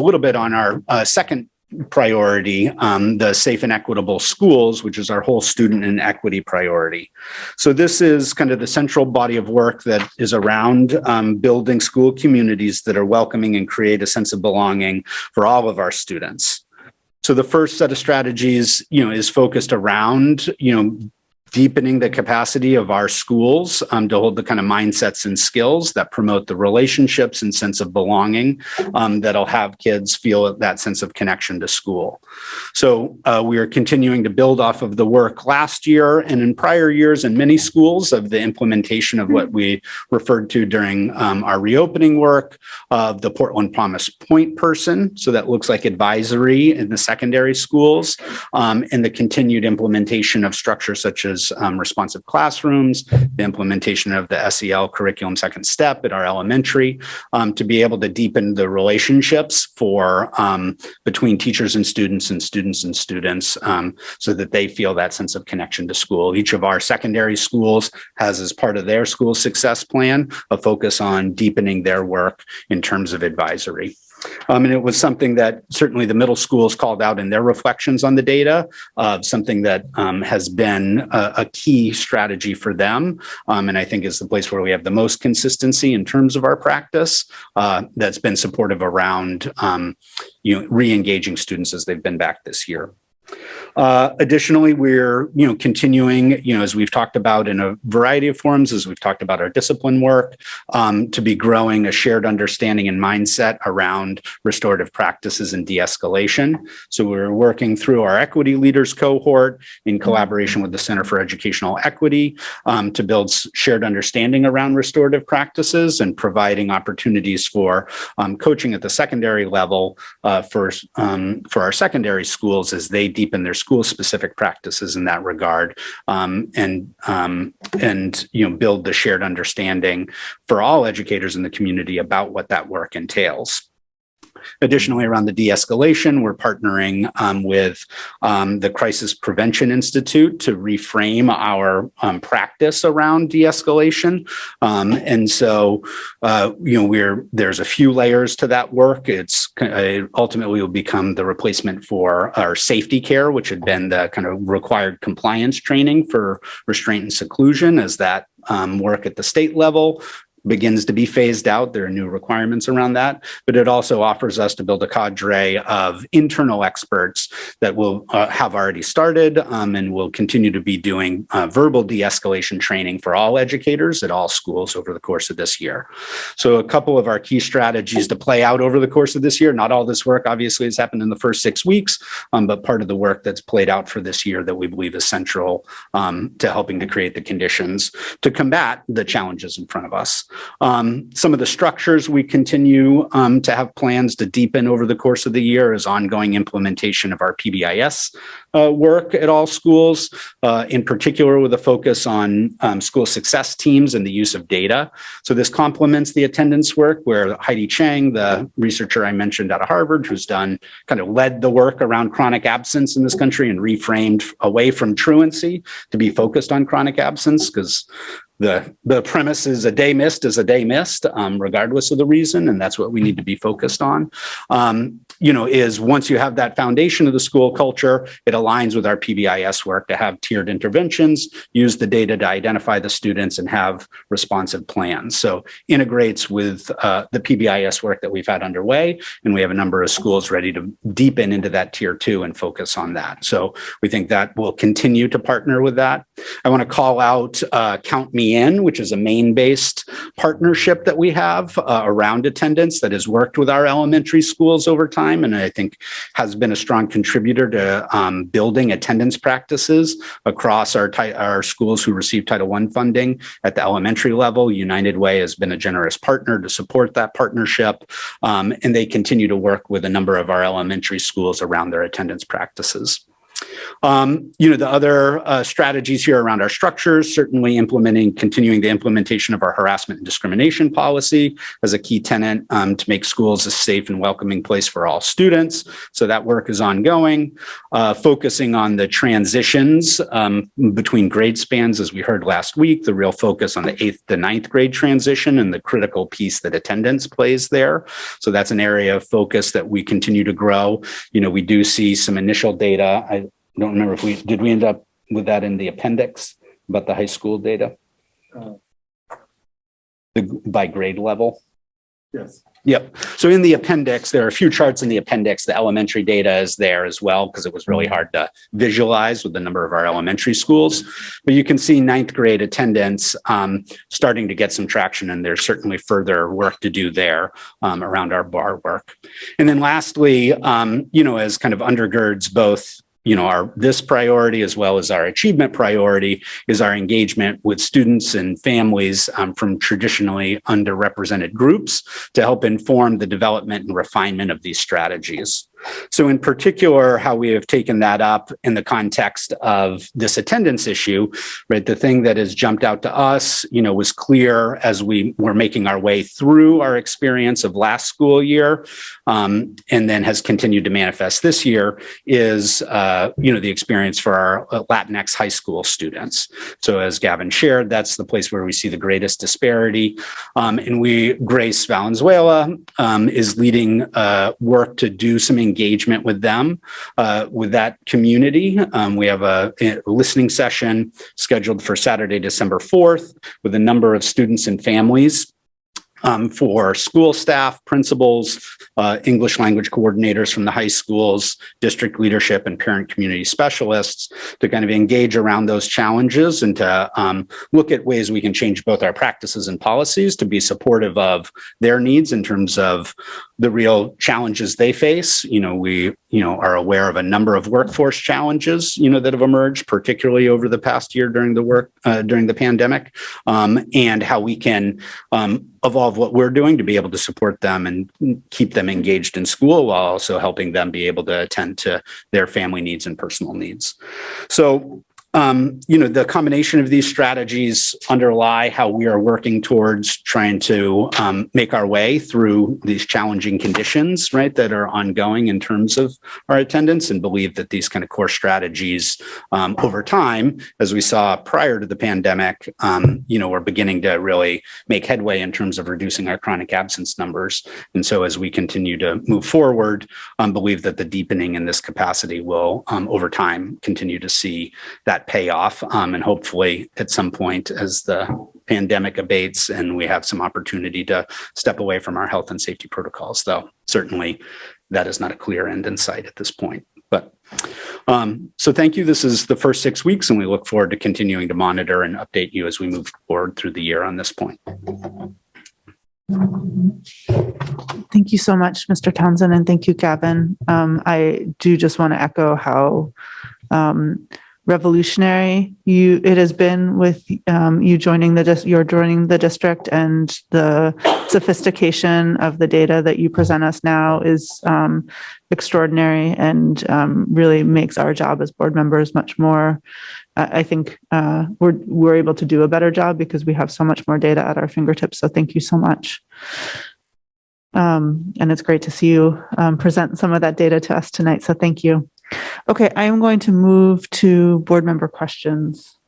little bit on our second priority, the safe and equitable schools, which is our whole student and equity priority. So this is kind of the central body of work that is around building school communities that are welcoming and create a sense of belonging for all of our students. So the first set of strategies, is focused around, deepening the capacity of our schools to hold the kind of mindsets and skills that promote the relationships and sense of belonging that'll have kids feel that sense of connection to school. So we are continuing to build off of the work last year and in prior years in many schools of the implementation of what we referred to during our reopening work of the Portland Promise Point person. So that looks like advisory in the secondary schools and the continued implementation of structures such as responsive classrooms, the implementation of the SEL curriculum second step at our elementary, to be able to deepen the relationships between teachers and students so that they feel that sense of connection to school. Each of our secondary schools has, as part of their school success plan, a focus on deepening their work in terms of advisory. And it was something that certainly the middle schools called out in their reflections on the data, something that has been a key strategy for them. And I think is the place where we have the most consistency in terms of our practice that's been supportive around re-engaging students as they've been back this year. Additionally, we're, continuing, as we've talked about in a variety of forums, as we've talked about our discipline work, to be growing a shared understanding and mindset around restorative practices and de-escalation. So we're working through our equity leaders cohort in collaboration with the Center for Educational Equity to build shared understanding around restorative practices and providing opportunities for coaching at the secondary level for our secondary schools as they deepen their school-specific practices in that regard, and build the shared understanding for all educators in the community about what that work entails. Additionally, around the de-escalation, we're partnering with the Crisis Prevention Institute to reframe our practice around de-escalation. And so, there's a few layers to that work. It ultimately will become the replacement for our safety care, which had been the kind of required compliance training for restraint and seclusion, as that work at the state level begins to be phased out. There are new requirements around that, but it also offers us to build a cadre of internal experts that will have already started and will continue to be doing verbal de-escalation training for all educators at all schools over the course of this year. So a couple of our key strategies to play out over the course of this year. Not all this work obviously has happened in the first 6 weeks, but part of the work that's played out for this year that we believe is central to helping to create the conditions to combat the challenges in front of us. Some of the structures we continue to have plans to deepen over the course of the year is ongoing implementation of our PBIS work at all schools, in particular with a focus on school success teams and the use of data. So this complements the attendance work where Heidi Chang, the researcher I mentioned out of Harvard, who's kind of led the work around chronic absence in this country and reframed away from truancy to be focused on chronic absence, because the premise is a day missed is a day missed, regardless of the reason, and that's what we need to be focused on. Is once you have that foundation of the school culture, it aligns with our PBIS work to have tiered interventions, use the data to identify the students, and have responsive plans. So integrates with the PBIS work that we've had underway, and we have a number of schools ready to deepen into that tier 2 and focus on that. So we think that we'll continue to partner with that. I want to call out Count Me In, which is a Maine-based partnership that we have around attendance that has worked with our elementary schools over time, and I think has been a strong contributor to building attendance practices across our schools who receive Title I funding at the elementary level. United Way has been a generous partner to support that partnership, and they continue to work with a number of our elementary schools around their attendance practices. The other strategies here around our structures, certainly continuing the implementation of our harassment and discrimination policy as a key tenet to make schools a safe and welcoming place for all students. So that work is ongoing. Focusing on the transitions between grade spans, as we heard last week, the real focus on the 8th to 9th grade transition and the critical piece that attendance plays there. So that's an area of focus that we continue to grow. We do see some initial data. I don't remember if we end up with that in the appendix about the high school data by grade level. Yes. Yep. So in the appendix, there are a few charts in the appendix. The elementary data is there as well, because it was really hard to visualize with the number of our elementary schools. But you can see 9th grade attendance starting to get some traction, and there's certainly further work to do there around our bar work. And then lastly, as kind of undergirds both this priority as well as our achievement priority is our engagement with students and families from traditionally underrepresented groups to help inform the development and refinement of these strategies. So in particular, how we have taken that up in the context of this attendance issue, right? The thing that has jumped out to us, was clear as we were making our way through our experience of last school year, and then has continued to manifest this year is, the experience for our Latinx high school students. So as Gavin shared, that's the place where we see the greatest disparity. And Grace Valenzuela is leading work to do some engagement with them, with that community. We have a listening session scheduled for Saturday, December 4th, with a number of students and families for school staff, principals, English language coordinators from the high schools, district leadership, and parent community specialists to kind of engage around those challenges and to look at ways we can change both our practices and policies to be supportive of their needs in terms of the real challenges they face. We are aware of a number of workforce challenges, that have emerged, particularly over the past year during the pandemic, and how we can evolve what we're doing to be able to support them and keep them engaged in school while also helping them be able to attend to their family needs and personal needs. So, the combination of these strategies underlie how we are working towards trying to make our way through these challenging conditions, right, that are ongoing in terms of our attendance, and believe that these kind of core strategies over time, as we saw prior to the pandemic, we're beginning to really make headway in terms of reducing our chronic absence numbers. And so as we continue to move forward, believe that the deepening in this capacity will over time continue to see that pay off, and hopefully at some point as the pandemic abates and we have some opportunity to step away from our health and safety protocols, though certainly that is not a clear end in sight at this point. But so thank you. This is the first 6 weeks, and we look forward to continuing to monitor and update you as we move forward through the year on this point. Thank you so much, Mr. Townsend, and thank you, Gavin. I do just want to echo how revolutionary it has been with you joining the district, and the sophistication of the data that you present us now is extraordinary, and really makes our job as board members much more. I think we're able to do a better job because we have so much more data at our fingertips. So thank you so much. And it's great to see you present some of that data to us tonight. So thank you. Okay, I am going to move to board member questions.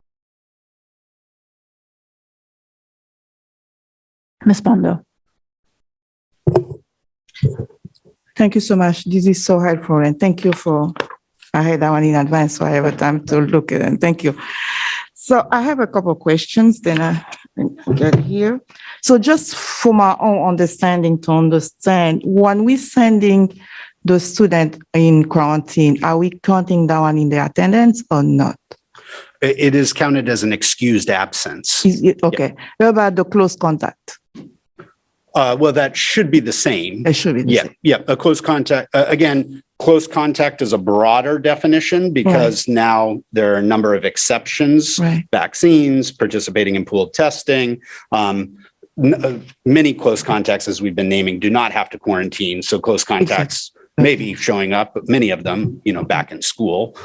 Ms. Bondo. Thank you so much. This is so helpful, and thank you I had that one in advance, so I have a time to look at it, and thank you. So I have a couple of questions, then I get here. So just for my own understanding, to understand, when we're sending the student in quarantine, are we counting that one in the attendance or not? It is counted as an excused absence. Okay. What about the close contact? Well, that should be the same. It should be the same. Yeah. A close contact, again, close contact is a broader definition because now there are a number of exceptions, vaccines, participating in pooled testing. Many close contacts, as we've been naming, do not have to quarantine. So close contacts may be showing up, but many of them, back in school.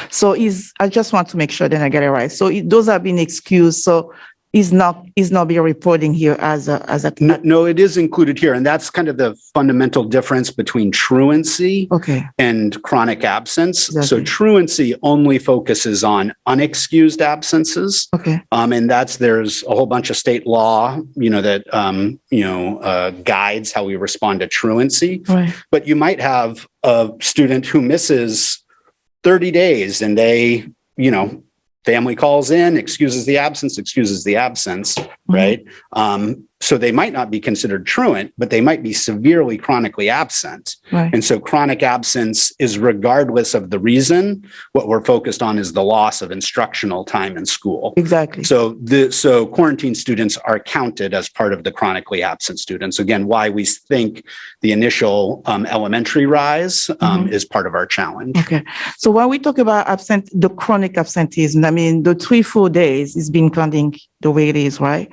So I just want to make sure that I get it right. So those have been excused. So is not be reporting here as a no, it is included here, and that's kind of the fundamental difference between truancy and chronic absence. Exactly. So truancy only focuses on unexcused absences, and there's a whole bunch of state law, that guides how we respond to truancy. Right. But you might have a student who misses 30 days, and they, family calls in, excuses the absence, right? So they might not be considered truant, but they might be severely chronically absent. Right. And so chronic absence is regardless of the reason. What we're focused on is the loss of instructional time in school. Exactly. So quarantine students are counted as part of the chronically absent students. Again, why we think the initial elementary rise is part of our challenge. Okay. So when we talk about the chronic absenteeism, I mean, the 3-4 days is being counting the way it is, right?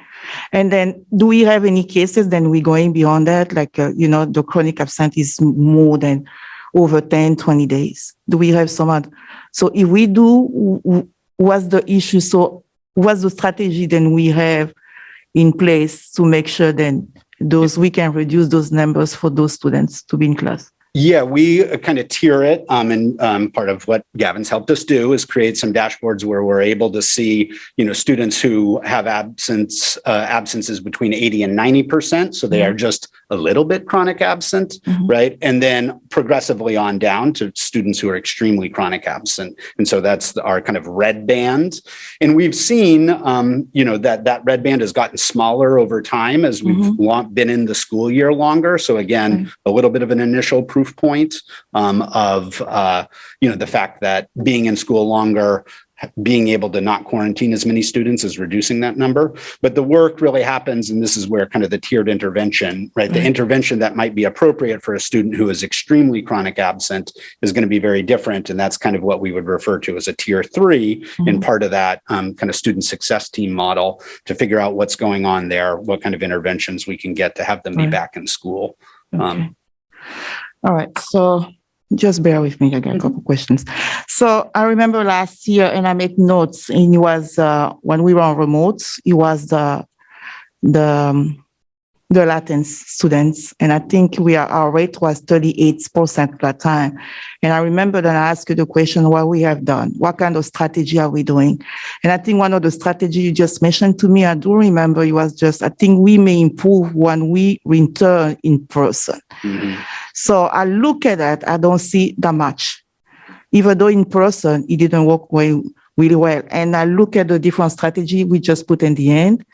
And then do we have any cases then we're going beyond that? Like, the chronic absence is more than over 10, 20 days. Do we have some other? So if we do, what's the issue? So what's the strategy then we have in place to make sure then we can reduce those numbers for those students to be in class? Yeah, we kind of tier it. And part of what Gavin's helped us do is create some dashboards where we're able to see, students who have absences between 80 and 90%. So they are just a little bit chronic absent, right? And then progressively on down to students who are extremely chronic absent. And so that's our kind of red band. And we've seen, that red band has gotten smaller over time as we've been in the school year longer. So again, a little bit of an initial proof point of the fact that being in school longer being able to not quarantine as many students is reducing that number. But the work really happens, and this is where kind of the tiered intervention, right? The intervention that might be appropriate for a student who is extremely chronic absent is going to be very different. And that's kind of what we would refer to as a tier 3 in part of that kind of student success team model to figure out what's going on there, what kind of interventions we can get to have them be back in school. Okay. All right. So just bear with me. I got a couple questions. So I remember last year, and I make notes, and it was when we were on remote, it was the Latin students, and I think our rate was 38% at that time. And I remember that I asked you the question, what we have done, what kind of strategy are we doing? And I think one of the strategies you just mentioned to me, I do remember it was just, I think we may improve when we return in person. So I look at that, I don't see that much. Even though in person, it didn't work really well. And I look at the different strategy we just put in the end,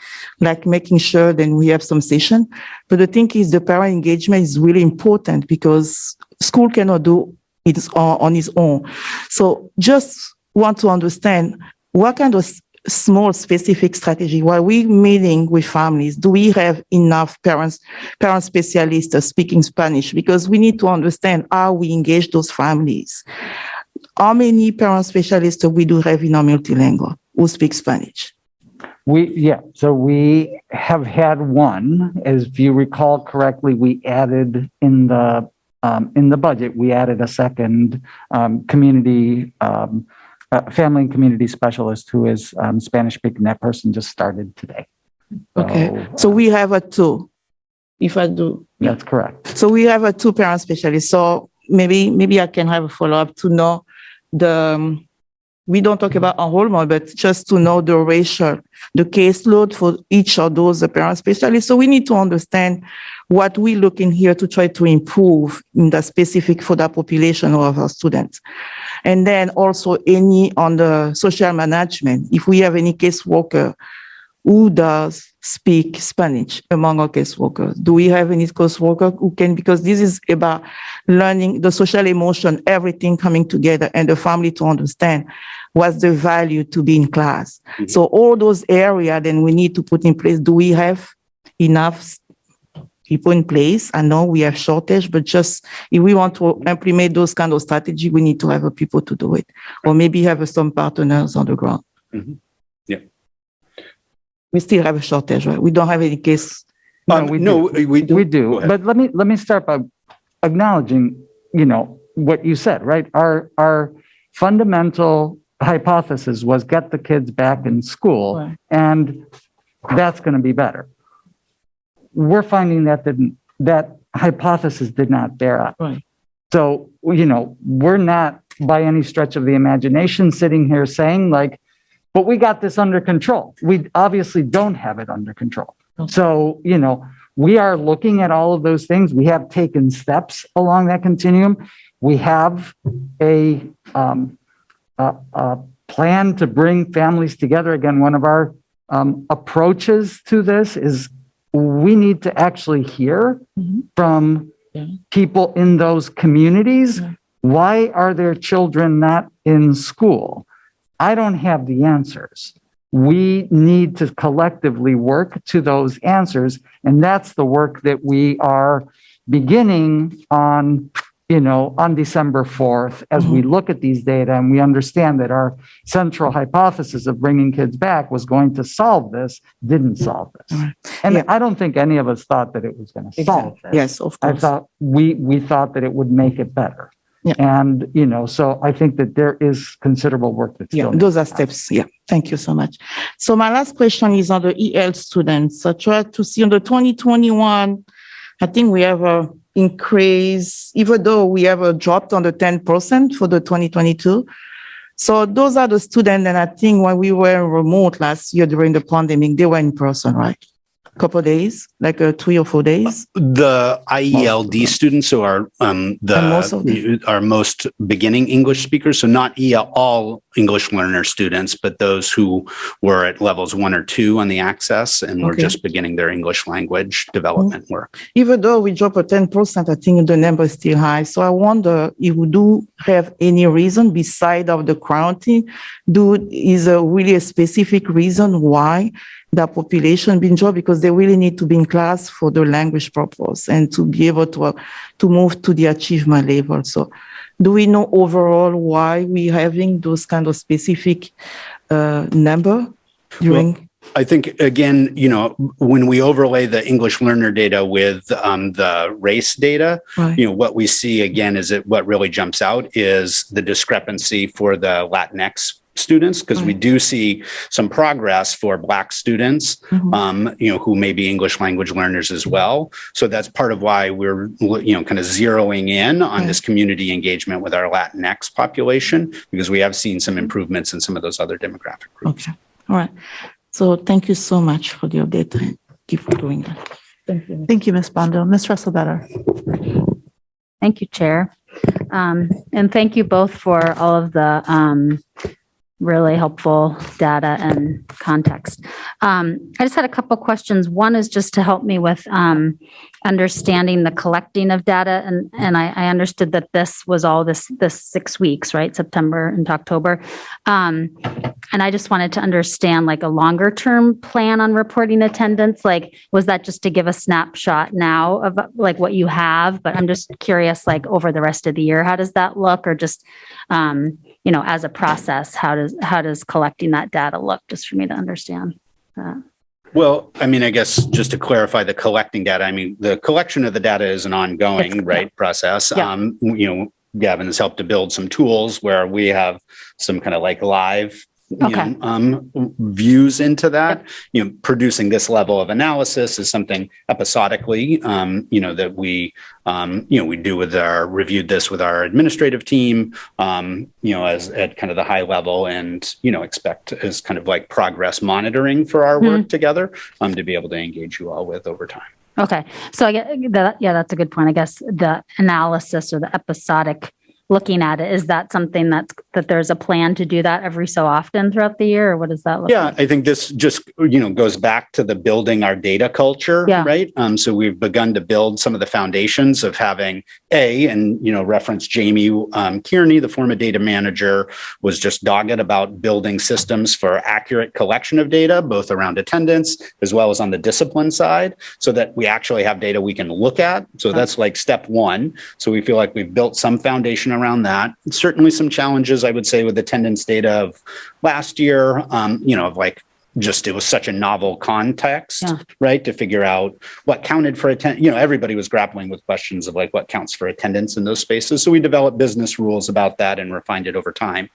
like making sure that we have some session. But the thing is the parent engagement is really important because school cannot do it on its own. So just want to understand what kind of small specific strategy, while we meeting with families, do we have enough parent specialists speaking Spanish? Because we need to understand how we engage those families. How many parent specialists we do have in our multilingual who speak Spanish? So we have had one, as if you recall correctly, we added in the budget, we added a second family and community specialist who is Spanish speaking. That person just started today. Okay. So we have a 2. If I do. That's correct. So we have a 2 parent specialists. So maybe I can have a follow-up to know we don't talk about enrollment, but just to know the ratio, the caseload for each of those parent specialists. So we need to understand what we look in here to try to improve in the specific for the population of our students. And then also any on the social management, if we have any caseworker who does speak Spanish among our caseworkers? Do we have any caseworker who can, because this is about learning the social emotion, everything coming together and the family to understand what's the value to be in class. So all those areas then we need to put in place. Do we have enough people in place? I know we have shortage, but just if we want to implement those kind of strategy, we need to have people to do it, or maybe have some partners on the ground. We still have a shortage, right? We don't have any case. We do. But let me start by acknowledging, what you said, right? Our fundamental hypothesis was get the kids back in school, right, and that's going to be better. We're finding that hypothesis did not bear out. Right. So, we're not by any stretch of the imagination sitting here saying but we got this under control. We obviously don't have it under control. So, we are looking at all of those things. We have taken steps along that continuum. We have a plan to bring families together. Again, one of our approaches to this is we need to actually hear from people in those communities. Why are their children not in school? I don't have the answers. We need to collectively work to those answers. And that's the work that we are beginning on December 4th, as we look at these data and we understand that our central hypothesis of bringing kids back was going to solve this, didn't solve this. And I don't think any of us thought that it was going to solve this. Yes, of course. I thought we thought that it would make it better. And, so I think that there is considerable work that's still those are steps. Thank you so much. So my last question is on the EL students. I tried to see on the 2021, I think we have a increase, even though we have a dropped on the 10% for the 2022. So those are the students, and I think when we were remote last year during the pandemic, they were in person, right? couple of days, like 3 or 4 days? The IELD students who are our most beginning English speakers, so not all English learner students, but those who were at levels 1 or 2 on the access and were just beginning their English language development work. Even though we drop a 10%, I think the number is still high. So I wonder if we do have any reason beside of the quarantine, is a really a specific reason why that population being dropped, because they really need to be in class for the language purpose and to be able to move to the achievement level. So do we know overall why we having those kind of specific number during? I think, again, when we overlay the English learner data with the race data, what we see again is that what really jumps out is the discrepancy for the Latinx students, because we do see some progress for Black students, who may be English language learners as well. So that's part of why we're, kind of zeroing in on this community engagement with our Latinx population, because we have seen some improvements in some of those other demographic groups. Okay. All right. So thank you so much for the update. Keep doing that. Thank you. Thank you, Ms. Bondo. Ms. Russell-Better. Thank you, Chair. And thank you both for all of the really helpful data and context. I just had a couple questions. One is just to help me with understanding the collecting of data. And I understood that this was all this 6 weeks, right? September and October. And I just wanted to understand like a longer term plan on reporting attendance. Like, was that just to give a snapshot now of like what you have? But I'm just curious, like over the rest of the year, how does that look? Or just, as a process, how does collecting that data look, just for me to understand that? Well, I mean, I guess just to clarify the collecting data, I mean, the collection of the data is an ongoing, process. Yeah. Gavin has helped to build some tools where we have some kind of like live views into that. Yep. Producing this level of analysis is something episodically, that we do reviewed this with our administrative team, as at kind of the high level, and, expect as kind of like progress monitoring for our work together, to be able to engage you all with over time. Okay. So I get that. Yeah, that's a good point. I guess the analysis or the episodic looking at it, is that something that there's a plan to do that every so often throughout the year, or what does that look like? I think this just, goes back to the building our data culture, right? So we've begun to build some of the foundations of having reference Jamie Kearney, the former data manager, was just dogged about building systems for accurate collection of data, both around attendance as well as on the discipline side, so that we actually have data we can look at. So that's like step one. So we feel like we've built some foundation around that. Certainly some challenges, I would say, with attendance data of last year, of like, it was such a novel context, right? To figure out what counted for attendance. Everybody was grappling with questions of like what counts for attendance in those spaces. So we developed business rules about that and refined it over time.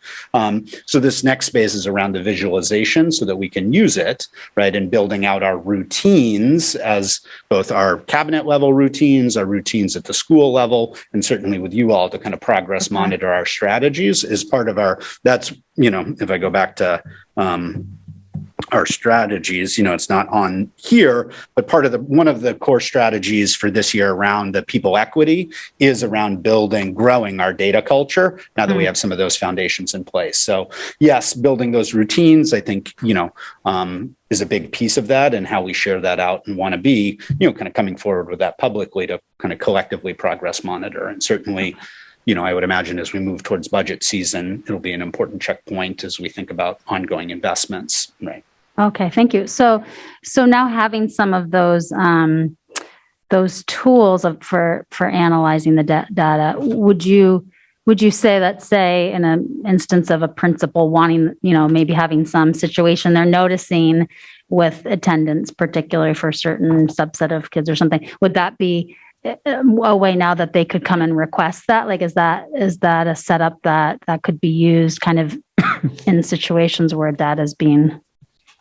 So this next phase is around the visualization so that we can use it, right? And building out our routines as both our cabinet level routines, our routines at the school level, and certainly with you all to kind of progress monitor our strategies is part of that's, if I go back to, our strategies, it's not on here, but one of the core strategies for this year around the people equity is around growing our data culture now that we have some of those foundations in place. So yes, building those routines, I think, is a big piece of that, and how we share that out and want to be, kind of coming forward with that publicly to kind of collectively progress monitor. And certainly, I would imagine as we move towards budget season, it'll be an important checkpoint as we think about ongoing investments, right? Okay, thank you. So now having some of those tools for analyzing the data, would you say that, say, in an instance of a principal wanting, maybe having some situation they're noticing with attendance, particularly for a certain subset of kids or something, would that be a way now that they could come and request that? Like, is that a setup that could be used kind of in situations where data is being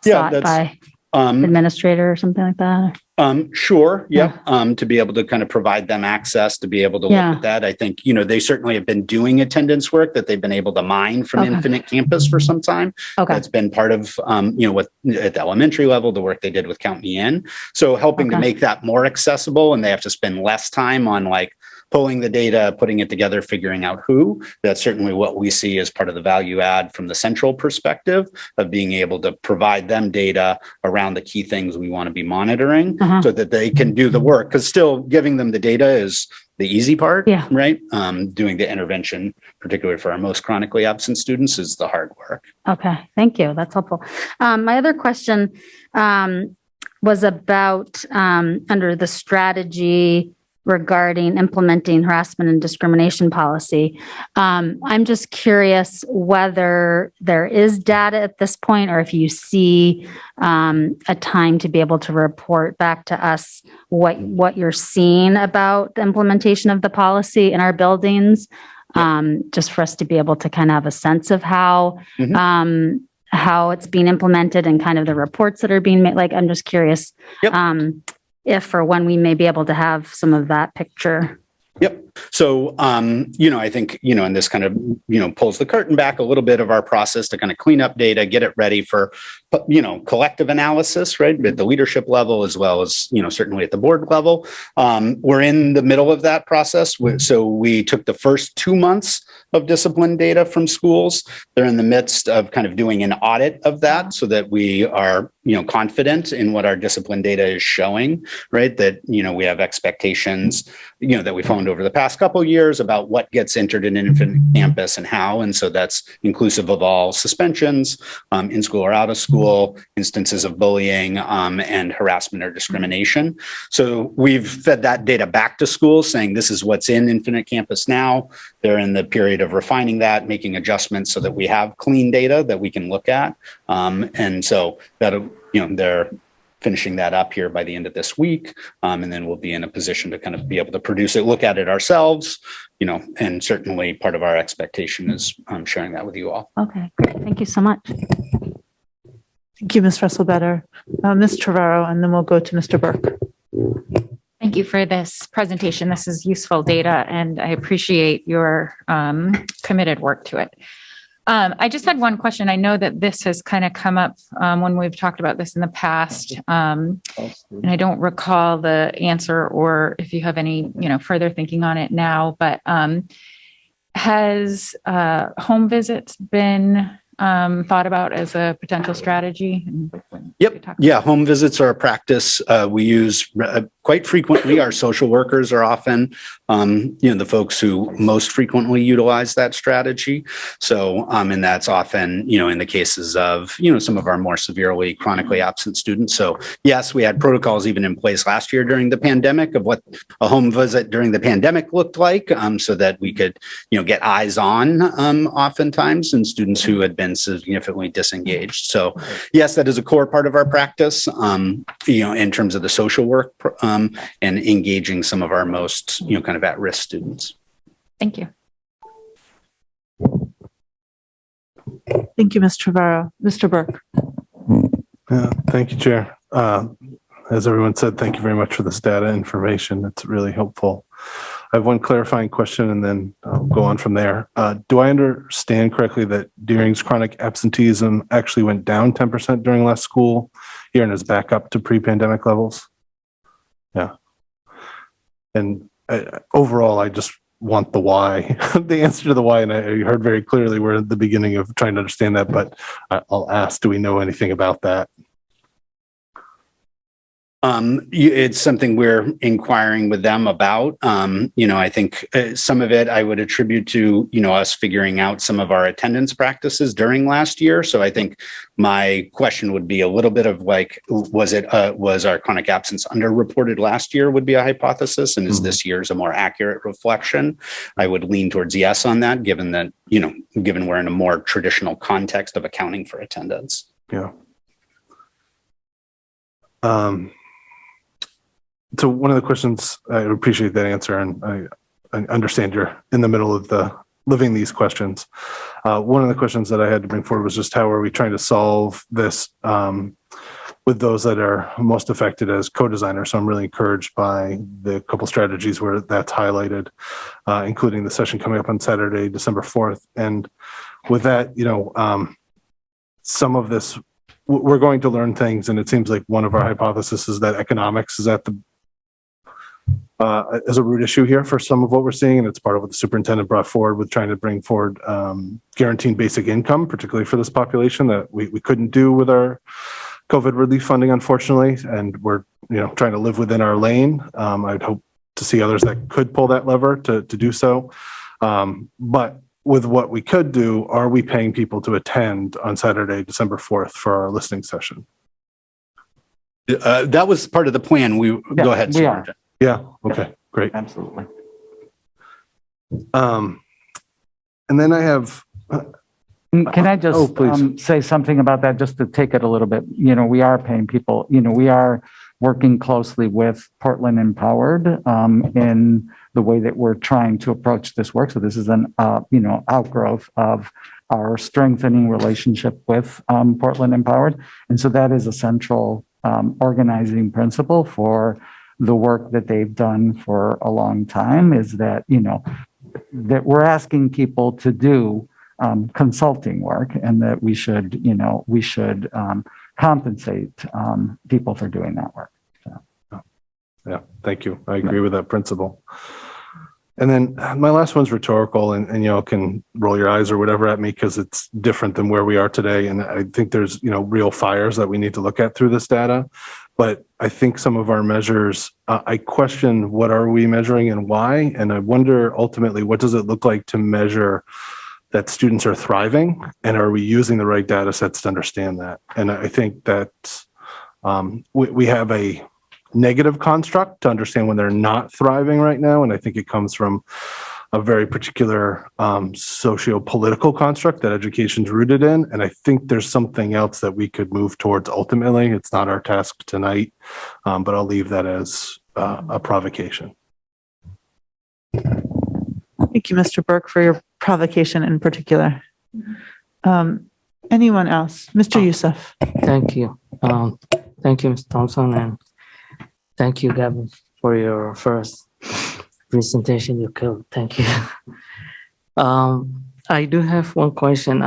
sought by administrator or something like that? Sure. Yep. To be able to kind of provide them access to be able to look at that. I think, they certainly have been doing attendance work that they've been able to mine from Infinite Campus for some time. That's been part of, what at the elementary level, the work they did with Count Me In. So helping to make that more accessible, and they have to spend less time on like pulling the data, putting it together, figuring out who. That's certainly what we see as part of the value add from the central perspective of being able to provide them data around the key things we want to be monitoring so that they can do the work. Because still giving them the data is the easy part, right? Doing the intervention, particularly for our most chronically absent students, is the hard work. Okay, thank you. That's helpful. My other question was about under the strategy regarding implementing harassment and discrimination policy. I'm just curious whether there is data at this point, or if you see a time to be able to report back to us what you're seeing about the implementation of the policy in our buildings, just for us to be able to kind of have a sense of how it's being implemented and kind of the reports that are being made. Like, I'm just curious. If or when we may be able to have some of that picture. Yep. So, I think, and this kind of, pulls the curtain back a little bit of our process to kind of clean up data, get it ready for, collective analysis, right? At the leadership level, as well as, certainly at the board level. We're in the middle of that process. So we took the first 2 months of discipline data from schools. They're in the midst of kind of doing an audit of that so that we are, confident in what our discipline data is showing, right? That, we have expectations, that we found over the past couple of years about what gets entered in Infinite Campus and how. And so that's inclusive of all suspensions, in school or out of school, instances of bullying, and harassment or discrimination. So we've fed that data back to schools saying this is what's in Infinite Campus now. They're in the period of refining that, making adjustments so that we have clean data that we can look at. And so that'll, they're finishing that up here by the end of this week. And then we'll be in a position to kind of be able to produce it, look at it ourselves, and certainly part of our expectation is sharing that with you all. Okay, great. Thank you so much. Thank you, Ms. Russell-Better. Ms. Trevaro, and then we'll go to Mr. Burke. Thank you for this presentation. This is useful data, and I appreciate your committed work to it. I just had one question. I know that this has kind of come up when we've talked about this in the past, and I don't recall the answer or if you have any, further thinking on it now, but has home visits been thought about as a potential strategy? Yep. Yeah. Home visits are a practice we use quite frequently. Our social workers are often, the folks who most frequently utilize that strategy. So, and that's often, in the cases of, some of our more severely chronically absent students. So yes, we had protocols even in place last year during the pandemic of what a home visit during the pandemic looked like, so that we could, get eyes on oftentimes in students who had been significantly disengaged. So yes, that is a core part of our practice, in terms of the social work and engaging some of our most, kind of at-risk students. Thank you. Thank you, Ms. Trevaro. Mr. Burke. Thank you, Chair. As everyone said, thank you very much for this data information. It's really helpful. I have one clarifying question and then I'll go on from there. Do I understand correctly that Deering's chronic absenteeism actually went down 10% during last school year and is back up to pre-pandemic levels? Yeah. And overall, I just want the why, the answer to the why. And I heard very clearly we're at the beginning of trying to understand that, but I'll ask, do we know anything about that? It's something we're inquiring with them about. I think some of it I would attribute to, us figuring out some of our attendance practices during last year. So I think my question would be a little bit of like, was our chronic absence underreported last year would be a hypothesis. And is this year's a more accurate reflection? I would lean towards yes on that, given that, given we're in a more traditional context of accounting for attendance. Yeah. So one of the questions, I appreciate that answer, and I understand you're in the middle of living these questions. One of the questions that I had to bring forward was just how are we trying to solve this with those that are most affected as co-designers. So I'm really encouraged by the couple strategies where that's highlighted, including the session coming up on Saturday, December 4th. And with that, some of this, we're going to learn things, and it seems like one of our hypotheses is that economics is at the as a root issue here for some of what we're seeing, and it's part of what the superintendent brought forward with trying to bring forward guaranteed basic income, particularly for this population that we couldn't do with our COVID relief funding, unfortunately, and we're trying to live within our lane. I'd hope to see others that could pull that lever to do so, but with what we could do, are we paying people to attend on Saturday, December 4th for our listening session? That was part of the plan. Go ahead, we are. Superintendent. Yeah. Okay. Great. Absolutely. And then I have. Can I just please. say something about that, just to take it a little bit? We are paying people. We are working closely with Portland Empowered in the way that we're trying to approach this work. So this is an outgrowth of our strengthening relationship with Portland Empowered, and so that is a central organizing principle for the work that they've done for a long time. Is that that we're asking people to do consulting work, and that we should compensate people for doing that work. So. Yeah, thank you. I agree with that principle. And then my last one's rhetorical, and y'all can roll your eyes or whatever at me because it's different than where we are today. And I think there's real fires that we need to look at through this data. But I think some of our measures, I question what are we measuring and why, and I wonder ultimately what does it look like to measure that students are thriving, and are we using the right data sets to understand that? And I think that we have a negative construct to understand when they're not thriving right now, and I think it comes from a very particular socio-political construct that education's rooted in, and I think there's something else that we could move towards ultimately. It's not our task tonight, but I'll leave that as a provocation. Thank you, Mr. Burke, for your provocation in particular. Anyone else? Mr. Youssef. Thank you. Thank you, Ms. Thompson, and thank you, Gavin, for your first presentation. You killed. Thank you. I do have one question.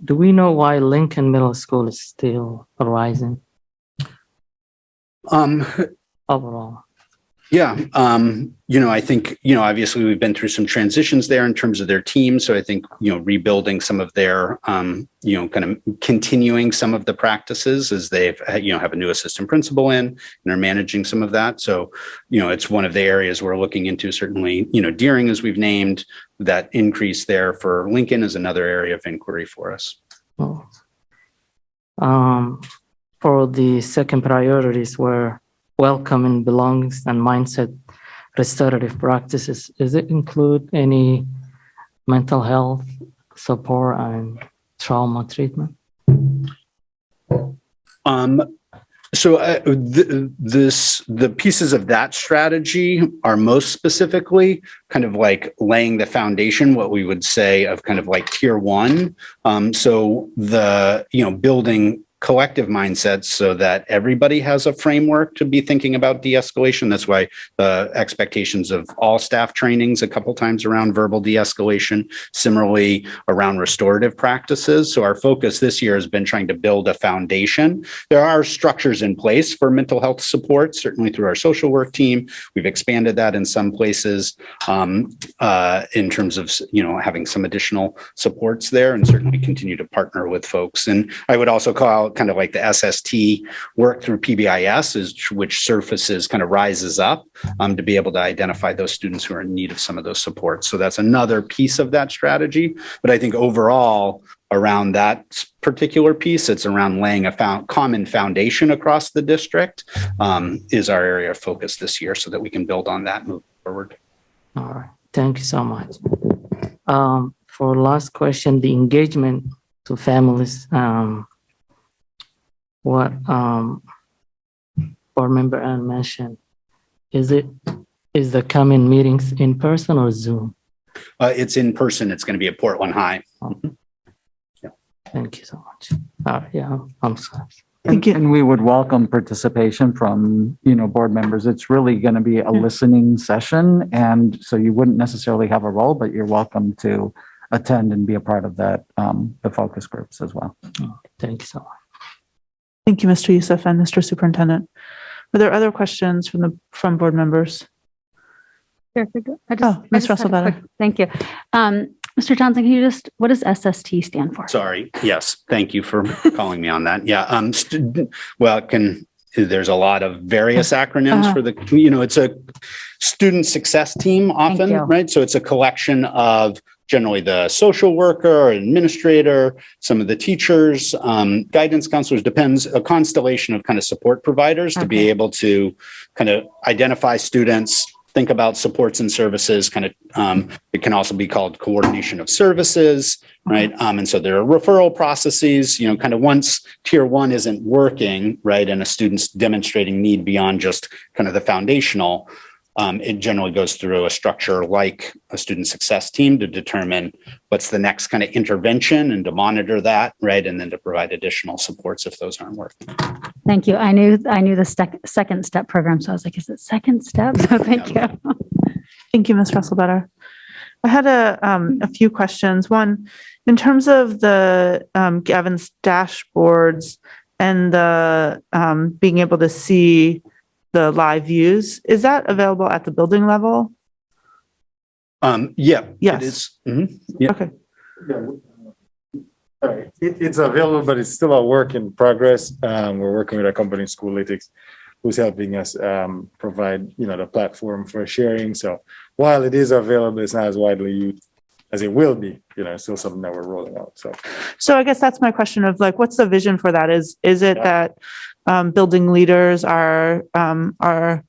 Do we know why Lincoln Middle School is still rising overall? Yeah. I think, obviously we've been through some transitions there in terms of their team. So I think, rebuilding some of their, kind of continuing some of the practices as they've, have a new assistant principal in and are managing some of that. So, it's one of the areas we're looking into. Certainly, Deering, as we've named, that increase there for Lincoln is another area of inquiry for us. Oh. For the second priorities were welcome and belongings and mindset restorative practices. Does it include any mental health support and trauma treatment? So the pieces of that strategy are most specifically kind of like laying the foundation, what we would say of kind of like tier one. So the, building collective mindsets so that everybody has a framework to be thinking about de-escalation. That's why the expectations of all staff trainings a couple times around verbal de-escalation, similarly around restorative practices. So our focus this year has been trying to build a foundation. There are structures in place for mental health support, certainly through our social work team. We've expanded that in some places in terms of, having some additional supports there, and certainly continue to partner with folks. And I would also call out kind of like the SST work through PBIS, which surfaces, kind of rises up to be able to identify those students who are in need of some of those supports. So that's another piece of that strategy. But I think overall around that particular piece, it's around laying a common foundation across the district is our area of focus this year so that we can build on that moving forward. All right. Thank you so much. For last question, the engagement to families, what board member Ann mentioned, is the coming meetings in person or Zoom? It's in person. It's going to be at Portland High. Yeah. Thank you so much. Yeah, I'm sorry. Thank you. And we would welcome participation from, board members. It's really going to be a listening session. And so you wouldn't necessarily have a role, but you're welcome to attend and be a part of that, the focus groups as well. Thank you so much. Thank you, Mr. Youssef and Mr. Superintendent. Are there other questions from board members? Ms. Russell-Better. Thank you. Mr. Townsend, can you what does SST stand for? Sorry. Yes. Thank you for calling me on that. Yeah. There's a lot of various acronyms for it's a student success team often, right? So it's a collection of generally the social worker, administrator, some of the teachers, guidance counselors, depends, a constellation of kind of support providers to be able to kind of identify students, think about supports and services, it can also be called coordination of services, right? And so there are referral processes, kind of once tier one isn't working, right? And a student's demonstrating need beyond just kind of the foundational, it generally goes through a structure like a student success team to determine what's the next kind of intervention and to monitor that, right? And then to provide additional supports if those aren't working. Thank you. I knew the second step program. So I was like, is it second step? So thank you. Thank you, Ms. Russell-Better. I had a few questions. One, in terms of the Gavin's dashboards and the being able to see the live views, is that available at the building level? Yeah. Yes. It is. Yeah. Okay. It's available, but it's still a work in progress. We're working with a company, Schoolytics, who's helping us provide, the platform for sharing. So while it is available, it's not as widely used as it will be. It's still something that we're rolling out. So I guess that's my question of what's the vision for that? Is it that building leaders are daily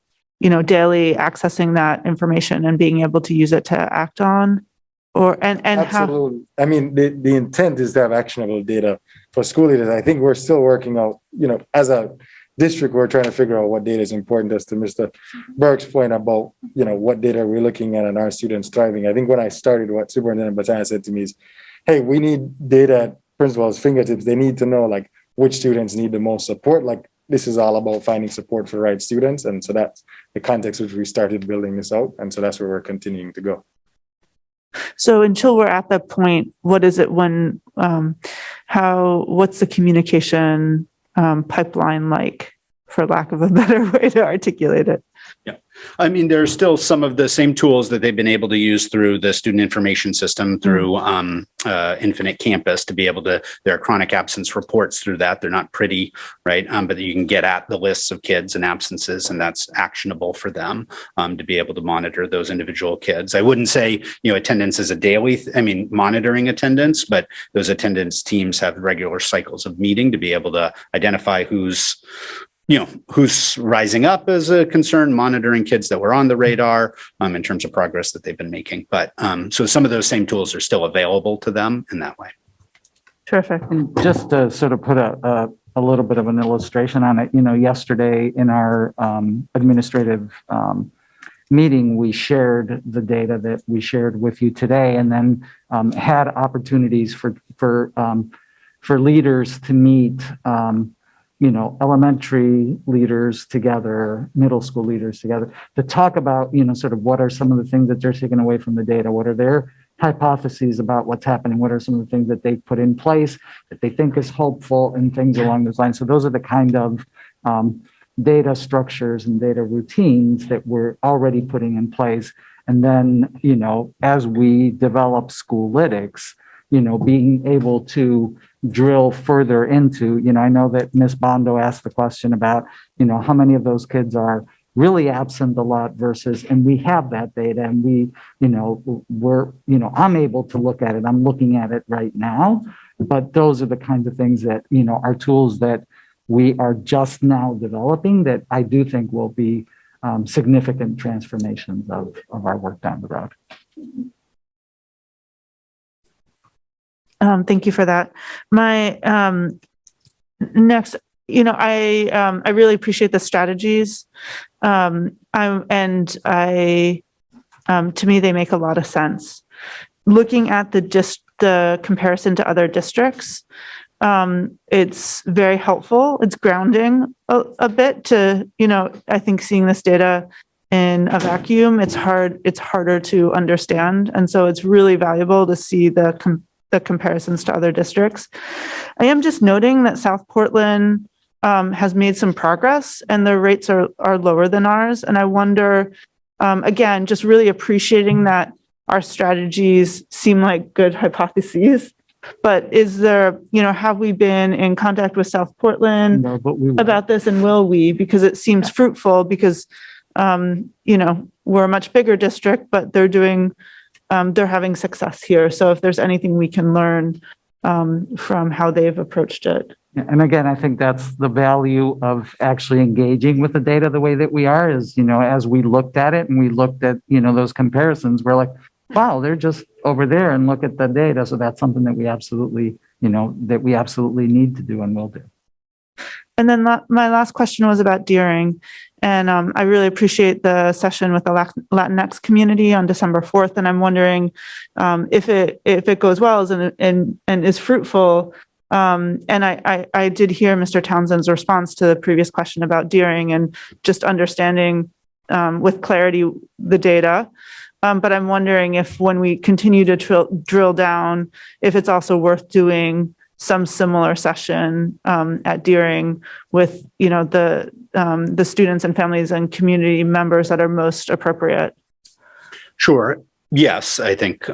accessing that information and being able to use it to act on? And absolutely. I mean, the intent is to have actionable data for school leaders. I think we're still working out, as a district, we're trying to figure out what data is important as to Mr. Burke's point about, what data we're looking at and our students thriving. I think when I started, what Superintendent Batana said to me is, hey, we need data at principals' fingertips. They need to know which students need the most support. This is all about finding support for the right students. And so that's the context which we started building this out. And so that's where we're continuing to go. So until we're at that point, what is it what's the communication pipeline like, for lack of a better way to articulate it? Yeah. I mean, there's still some of the same tools that they've been able to use through the student information system, through Infinite Campus, to be able to, there are chronic absence reports through that. They're not pretty, right? But you can get at the lists of kids and absences, and that's actionable for them to be able to monitor those individual kids. I wouldn't say, attendance is a daily, monitoring attendance, but those attendance teams have regular cycles of meeting to be able to identify who's rising up as a concern, monitoring kids that were on the radar in terms of progress that they've been making. But so some of those same tools are still available to them in that way. Terrific. And just to sort of put a little bit of an illustration on it, yesterday in our administrative meeting, we shared the data that we shared with you today, and then had opportunities for leaders to meet elementary leaders together, middle school leaders together, to talk about, sort of what are some of the things that they're taking away from the data? What are their hypotheses about what's happening? What are some of the things that they put in place that they think is hopeful, and things along those lines? So those are the kind of data structures and data routines that we're already putting in place. And then, as we develop Schoolytics, being able to drill further into, I know that Ms. Bondo asked the question about, how many of those kids are really absent a lot versus, and we have that data, and I'm able to look at it. I'm looking at it right now, but those are the kinds of things that, are tools that we are just now developing that I do think will be significant transformations of our work down the road. Thank you for that. My next, I really appreciate the strategies, to me, they make a lot of sense. Looking at the comparison to other districts, It's very helpful. It's grounding a bit to, I think seeing this data in a vacuum, it's harder to understand. And so it's really valuable to see the comparisons to other districts. I am just noting that South Portland has made some progress and their rates are lower than ours. And I wonder, again, just really appreciating that our strategies seem like good hypotheses. But is there, have we been in contact with South Portland about this, and will we? Because it seems fruitful because, we're a much bigger district, but they're having success here. So if there's anything we can learn from how they've approached it. And again, I think that's the value of actually engaging with the data the way that we are is, as we looked at it and we looked at, those comparisons, we're like, wow, they're just over there and look at the data. So that's something that we absolutely, need to do and will do. And then my last question was about Deering. And I really appreciate the session with the Latinx community on December 4th. And I'm wondering if it goes well and is fruitful. And I did hear Mr. Townsend's response to the previous question about Deering and just understanding with clarity the data. But I'm wondering if when we continue to drill down, if it's also worth doing some similar session at Deering with, the students and families and community members that are most appropriate. Sure. Yes, I think,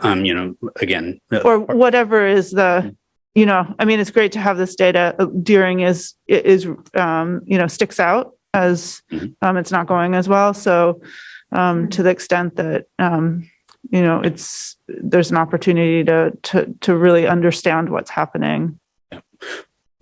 again. Or whatever is the, it's great to have this data. Deering is sticks out as it's not going as well. So to the extent that, there's an opportunity to really understand what's happening.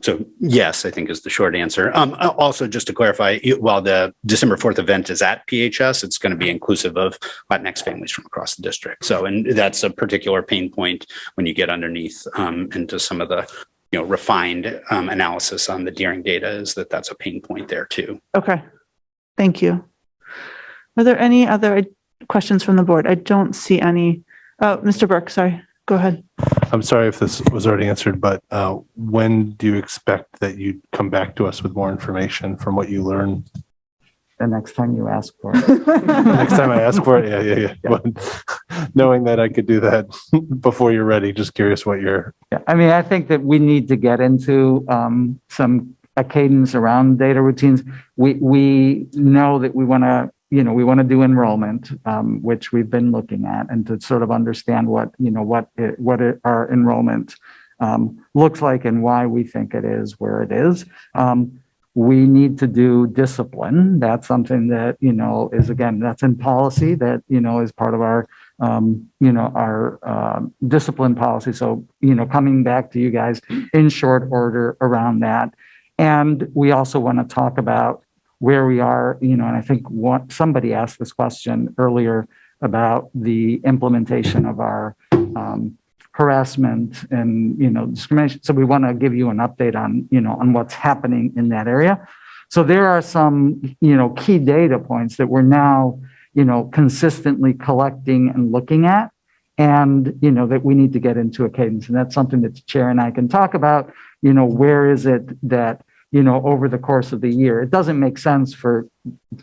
So yes, I think is the short answer. Also, just to clarify, while the December 4th event is at PHS, it's going to be inclusive of Latinx families from across the district. So, and that's a particular pain point when you get underneath into some of the, refined analysis on the Deering data is that's a pain point there too. Okay, thank you. Are there any other questions from the board? I don't see any. Oh, Mr. Burke, sorry, go ahead. I'm sorry if this was already answered, but when do you expect that you'd come back to us with more information from what you learn? The next time you ask for it. Next time I ask for it? Yeah. But knowing that I could do that before you're ready, just curious what you're... Yeah, I think that we need to get into a cadence around data routines. We know that we want to do enrollment, which we've been looking at, and to sort of understand what our enrollment looks like and why we think it is where it is. We need to do discipline. That's something that, is, again, that's in policy that, is part of our, our discipline policy. So, coming back to you guys in short order around that. And we also want to talk about where we are, and I think somebody asked this question earlier about the implementation of our harassment and, discrimination. So we want to give you an update on, on what's happening in that area. So there are some, key data points that we're now, consistently collecting and looking at, and, that we need to get into a cadence. And that's something that the chair and I can talk about, where is it that, over the course of the year. It doesn't make sense for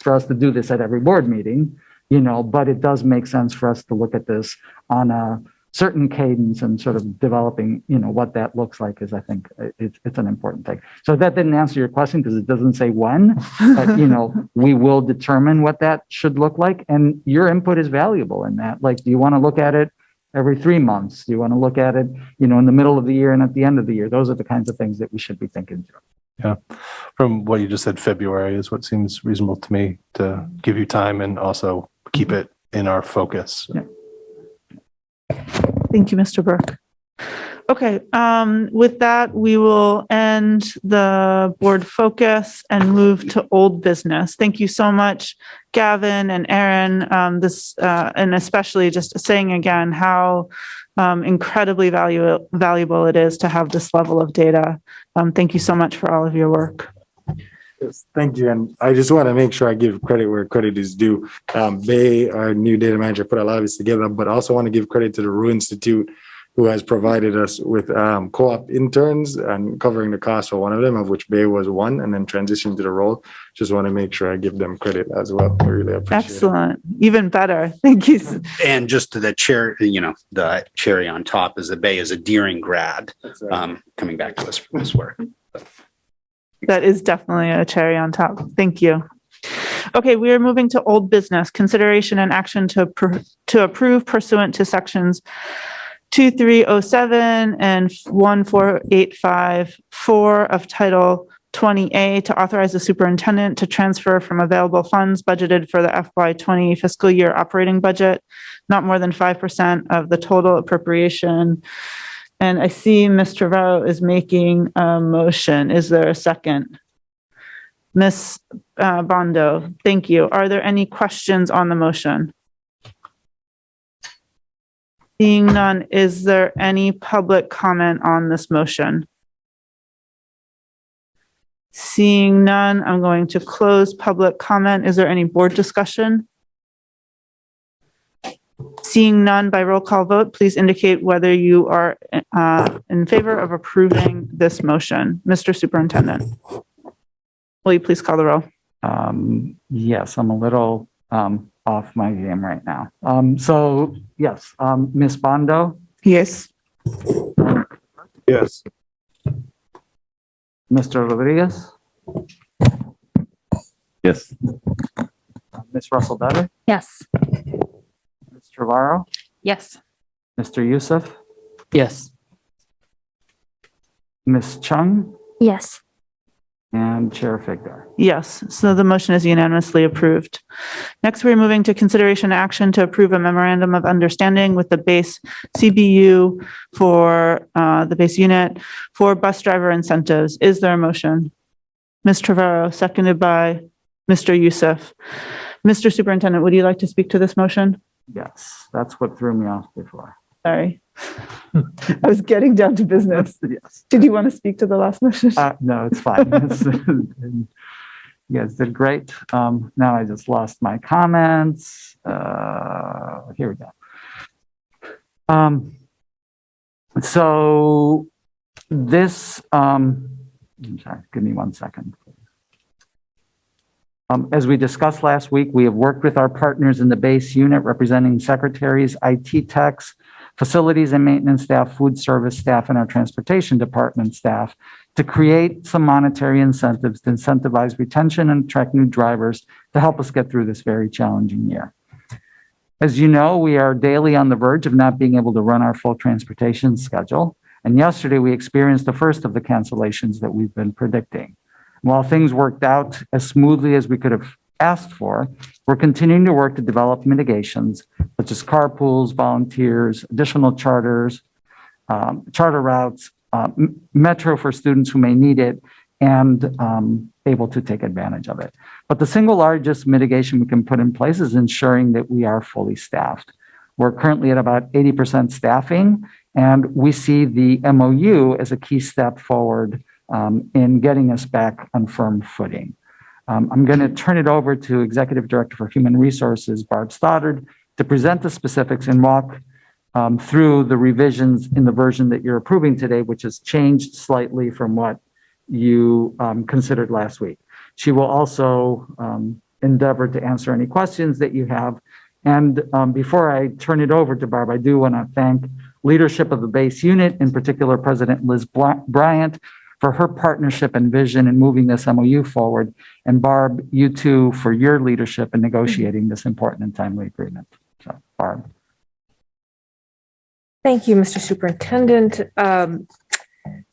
us to do this at every board meeting, but it does make sense for us to look at this on a certain cadence and sort of developing, what that looks like is, I think, it's an important thing. So that didn't answer your question because it doesn't say when, but, we will determine what that should look like. And your input is valuable in that. Like, do you want to look at it every 3 months? Do you want to look at it, in the middle of the year and at the end of the year? Those are the kinds of things that we should be thinking through. Yeah. From what you just said, February is what seems reasonable to me to give you time and also keep it in our focus. Yeah. Thank you, Mr. Burke. Okay, with that, we will end the board focus and move to old business. Thank you so much, Gavin and Aaron. And especially just saying again how incredibly valuable it is to have this level of data. Thank you so much for all of your work. Yes, thank you. And I just want to make sure I give credit where credit is due. Bay, our new data manager, put a lot of this together, but I also want to give credit to the Rue Institute, who has provided us with co-op interns and covering the cost for one of them, of which Bay was one, and then transitioned to the role. Just want to make sure I give them credit as well. I really appreciate it. Excellent. Even better. Thank you. And just to the chair, the cherry on top is that Bay is a Deering grad, coming back to us for this work. That is definitely a cherry on top. Thank you. Okay, we are moving to old business. Consideration and action to approve pursuant to sections 2307 and 14854 of Title 20A to authorize the superintendent to transfer from available funds budgeted for the FY20 fiscal year operating budget, not more than 5% of the total appropriation. And I see Ms. Trevorrow is making a motion. Is there a second? Ms. Bondo, thank you. Are there any questions on the motion? Seeing none, is there any public comment on this motion? Seeing none, I'm going to close public comment. Is there any board discussion? Seeing none, by roll call vote, please indicate whether you are in favor of approving this motion. Mr. Superintendent, will you please call the roll? Yes, I'm a little off my game right now. So yes, Ms. Bondo, Yes. Yes. Mr. Rodriguez, Yes. Ms. Russell Better, Yes. Ms. Trevorrow, Yes. Mr. Youssef, Yes. Ms. Chung, Yes. and Chair Figdor. Yes, so the motion is unanimously approved. Next, we're moving to consideration action to approve a memorandum of understanding with the base CBU for the base unit for bus driver incentives. Is there a motion? Ms. Trevorrow, seconded by Mr. Youssef. Mr. Superintendent, would you like to speak to this motion? Yes, that's what threw me off before. Sorry. I was getting down to business. Yes. Did you want to speak to the last motion? No, it's fine. You guys did great. Now I just lost my comments. Here we go. So this, I'm sorry, give me 1 second. As we discussed last week, we have worked with our partners in the base unit representing secretaries, IT techs, facilities and maintenance staff, food service staff, and our transportation department staff to create some monetary incentives to incentivize retention and attract new drivers to help us get through this very challenging year. As you know, we are daily on the verge of not being able to run our full transportation schedule. And yesterday we experienced the first of the cancellations that we've been predicting. While things worked out as smoothly as we could have asked for, we're continuing to work to develop mitigations such as carpools, volunteers, additional charters, charter routes, metro for students who may need it, and able to take advantage of it. But the single largest mitigation we can put in place is ensuring that we are fully staffed. We're currently at about 80% staffing, and we see the MOU as a key step forward in getting us back on firm footing. I'm going to turn it over to Executive Director for Human Resources, Barb Stoddard, to present the specifics and walk through the revisions in the version that you're approving today, which has changed slightly from what you considered last week. She will also endeavor to answer any questions that you have. And before I turn it over to Barb, I do want to thank leadership of the base unit, in particular President Liz Bryant, for her partnership and vision in moving this MOU forward. And Barb, you too, for your leadership in negotiating this important and timely agreement. So, Barb. Thank you, Mr. Superintendent.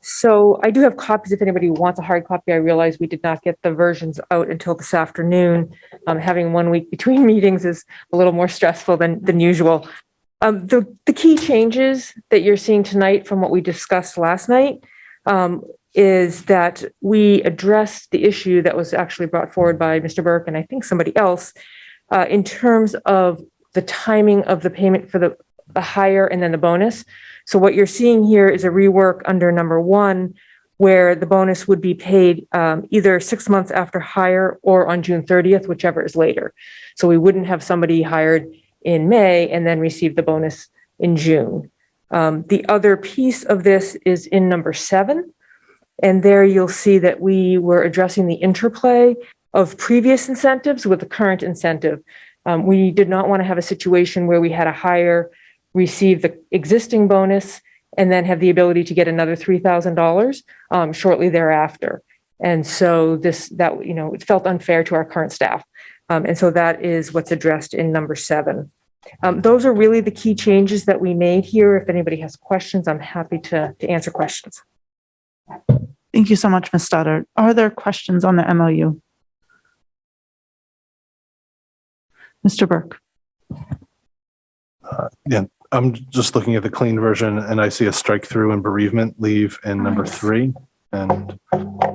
So I do have copies if anybody wants a hard copy. I realize we did not get the versions out until this afternoon. Having 1 week between meetings is a little more stressful than usual. The key changes that you're seeing tonight from what we discussed last night is that we addressed the issue that was actually brought forward by Mr. Burke and I think somebody else in terms of the timing of the payment for the hire and then the bonus. So what you're seeing here is a rework under number 1, where the bonus would be paid either 6 months after hire or on June 30th, whichever is later. So we wouldn't have somebody hired in May and then receive the bonus in June. The other piece of this is in number 7. And there you'll see that we were addressing the interplay of previous incentives with the current incentive. We did not want to have a situation where we had a hire receive the existing bonus and then have the ability to get another $3,000 shortly thereafter. And so it felt unfair to our current staff. And so that is what's addressed in number 7. Those are really the key changes that we made here. If anybody has questions, I'm happy to answer questions. Thank you so much, Ms. Stoddard. Are there questions on the MOU? Mr. Burke. Yeah, I'm just looking at the clean version and I see a strike through and bereavement leave in number 3. And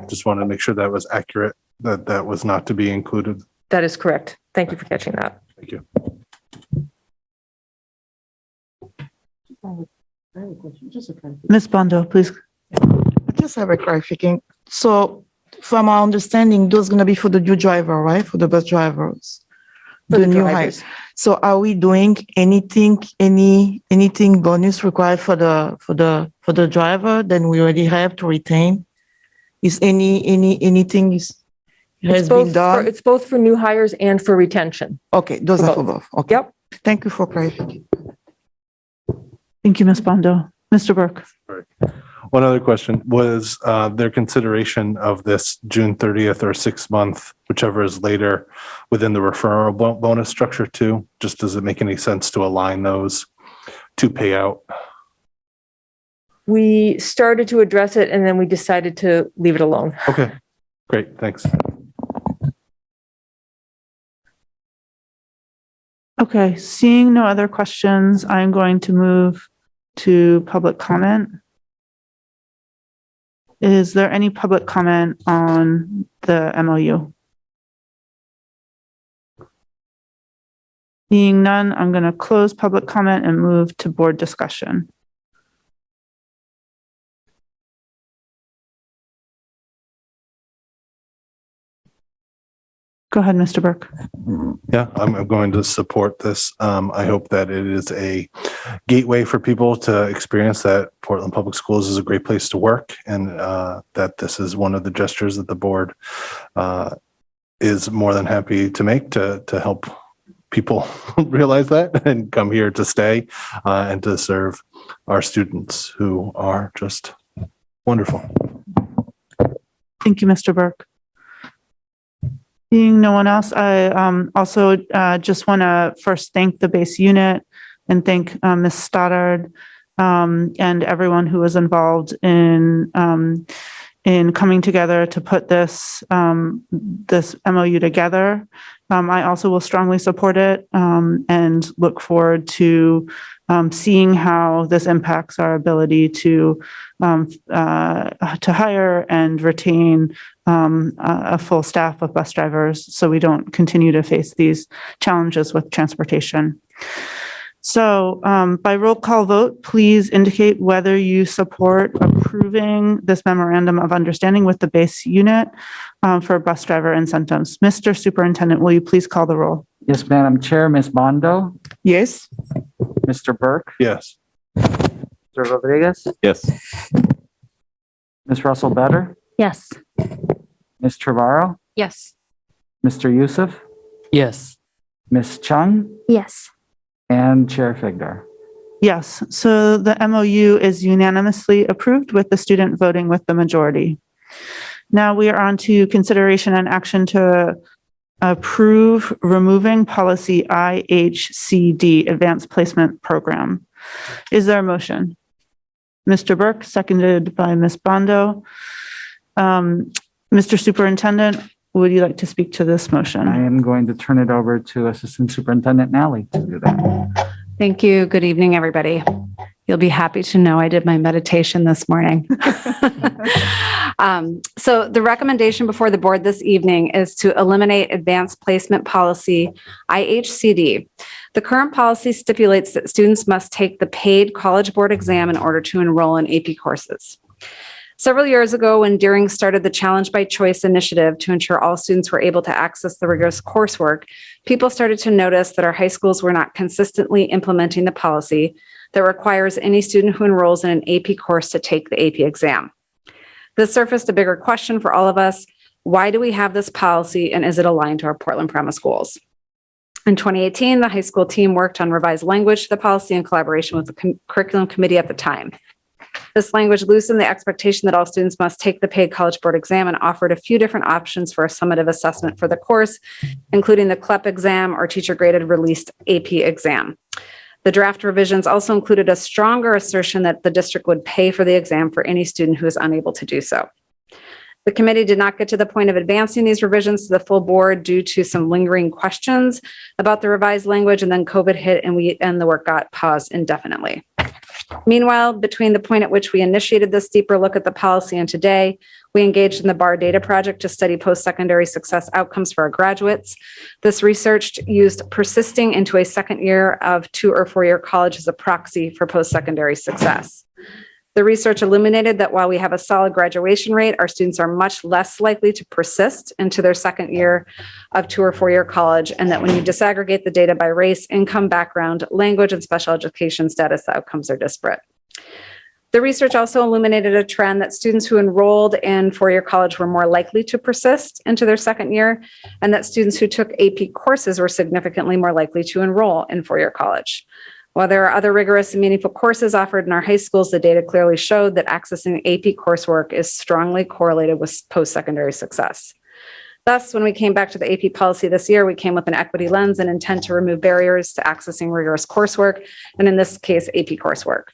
just wanted to make sure that was accurate, that that was not to be included. That is correct. Thank you for catching that. Thank you. Ms. Bondo, please. I just have a clarification. So from our understanding, those going to be for the new driver, right? For the bus drivers, For the new drivers. hire. So are we doing anything bonus required for the driver than we already have to retain? Is anything has been done? It's both for new hires and for retention. Okay, those for are for both. both. Okay. Yep. Thank you for clarifying. Thank you, Ms. Bondo. Mr. Burke. One other question was their consideration of this June 30th or 6th month, whichever is later, within the referral bonus structure too. Just does it make any sense to align those to pay out? We started to address it and then we decided to leave it alone. Okay, great, thanks. Okay, seeing no other questions, I'm going to move to public comment. Is there any public comment on the MOU? Being none, I'm going to close public comment and move to board discussion. Go ahead, Mr. Burke. Yeah, I'm going to support this. I hope that it is a gateway for people to experience that Portland Public Schools is a great place to work, and that this is one of the gestures that the board is more than happy to make to help people realize that and come here to stay and to serve our students who are just wonderful. Thank you, Mr. Burke. Seeing no one else, I also just want to first thank the base unit and thank Ms. Stoddard and everyone who was involved in coming together to put this MOU together. I also will strongly support it and look forward to seeing how this impacts our ability to hire and retain a full staff of bus drivers so we don't continue to face these challenges with transportation. So by roll call vote, please indicate whether you support approving this memorandum of understanding with the base unit for bus driver incentives. Mr. Superintendent, will you please call the roll? Yes, Madam Chair, Ms. Bondo, Yes. Mr. Burke, Yes. Mr. Rodriguez, Yes. Ms. Russell Better, Yes. Ms. Trevorrow, Yes. Mr. Youssef, Yes. Ms. Chung, Yes. and Chair Figdar. Yes, so the MOU is unanimously approved with the student voting with the majority. Now we are on to consideration and action to approve removing policy Ihcd, Advanced Placement Program. Is there a motion? Mr. Burke, seconded by Ms. Bondo. Mr. Superintendent, would you like to speak to this motion? I am going to turn it over to Assistant Superintendent Nally to do that. Thank you. Good evening, everybody. You'll be happy to know I did my meditation this morning. So the recommendation before the board this evening is to eliminate advanced placement policy, Ihcd. The current policy stipulates that students must take the paid College Board exam in order to enroll in AP courses. Several years ago, when Deering started the Challenge by Choice initiative to ensure all students were able to access the rigorous coursework, people started to notice that our high schools were not consistently implementing the policy, that requires any student who enrolls in an AP course to take the AP exam. This surfaced a bigger question for all of us. Why do we have this policy, and is it aligned to our Portland Paramus schools? In 2018, the high school team worked on revised language to the policy in collaboration with the curriculum committee at the time. This language loosened the expectation that all students must take the paid College Board exam and offered a few different options for a summative assessment for the course, including the CLEP exam or teacher-graded released AP exam. The draft revisions also included a stronger assertion that the district would pay for the exam for any student who is unable to do so. The committee did not get to the point of advancing these revisions to the full board due to some lingering questions about the revised language, and then COVID hit and the work got paused indefinitely. Meanwhile, between the point at which we initiated this deeper look at the policy and today, we engaged in the BAR data project to study post-secondary success outcomes for our graduates. This research used persisting into a second year of 2 or 4 year college as a proxy for post-secondary success. The research illuminated that while we have a solid graduation rate, our students are much less likely to persist into their second year of 2 or 4 year college, and that when you disaggregate the data by race, income, background, language, and special education status, the outcomes are disparate. The research also illuminated a trend that students who enrolled in 4-year college were more likely to persist into their second year, and that students who took AP courses were significantly more likely to enroll in 4-year college. While there are other rigorous and meaningful courses offered in our high schools, the data clearly showed that accessing AP coursework is strongly correlated with post-secondary success. Thus, when we came back to the AP policy this year, we came with an equity lens and intent to remove barriers to accessing rigorous coursework, and in this case, AP coursework.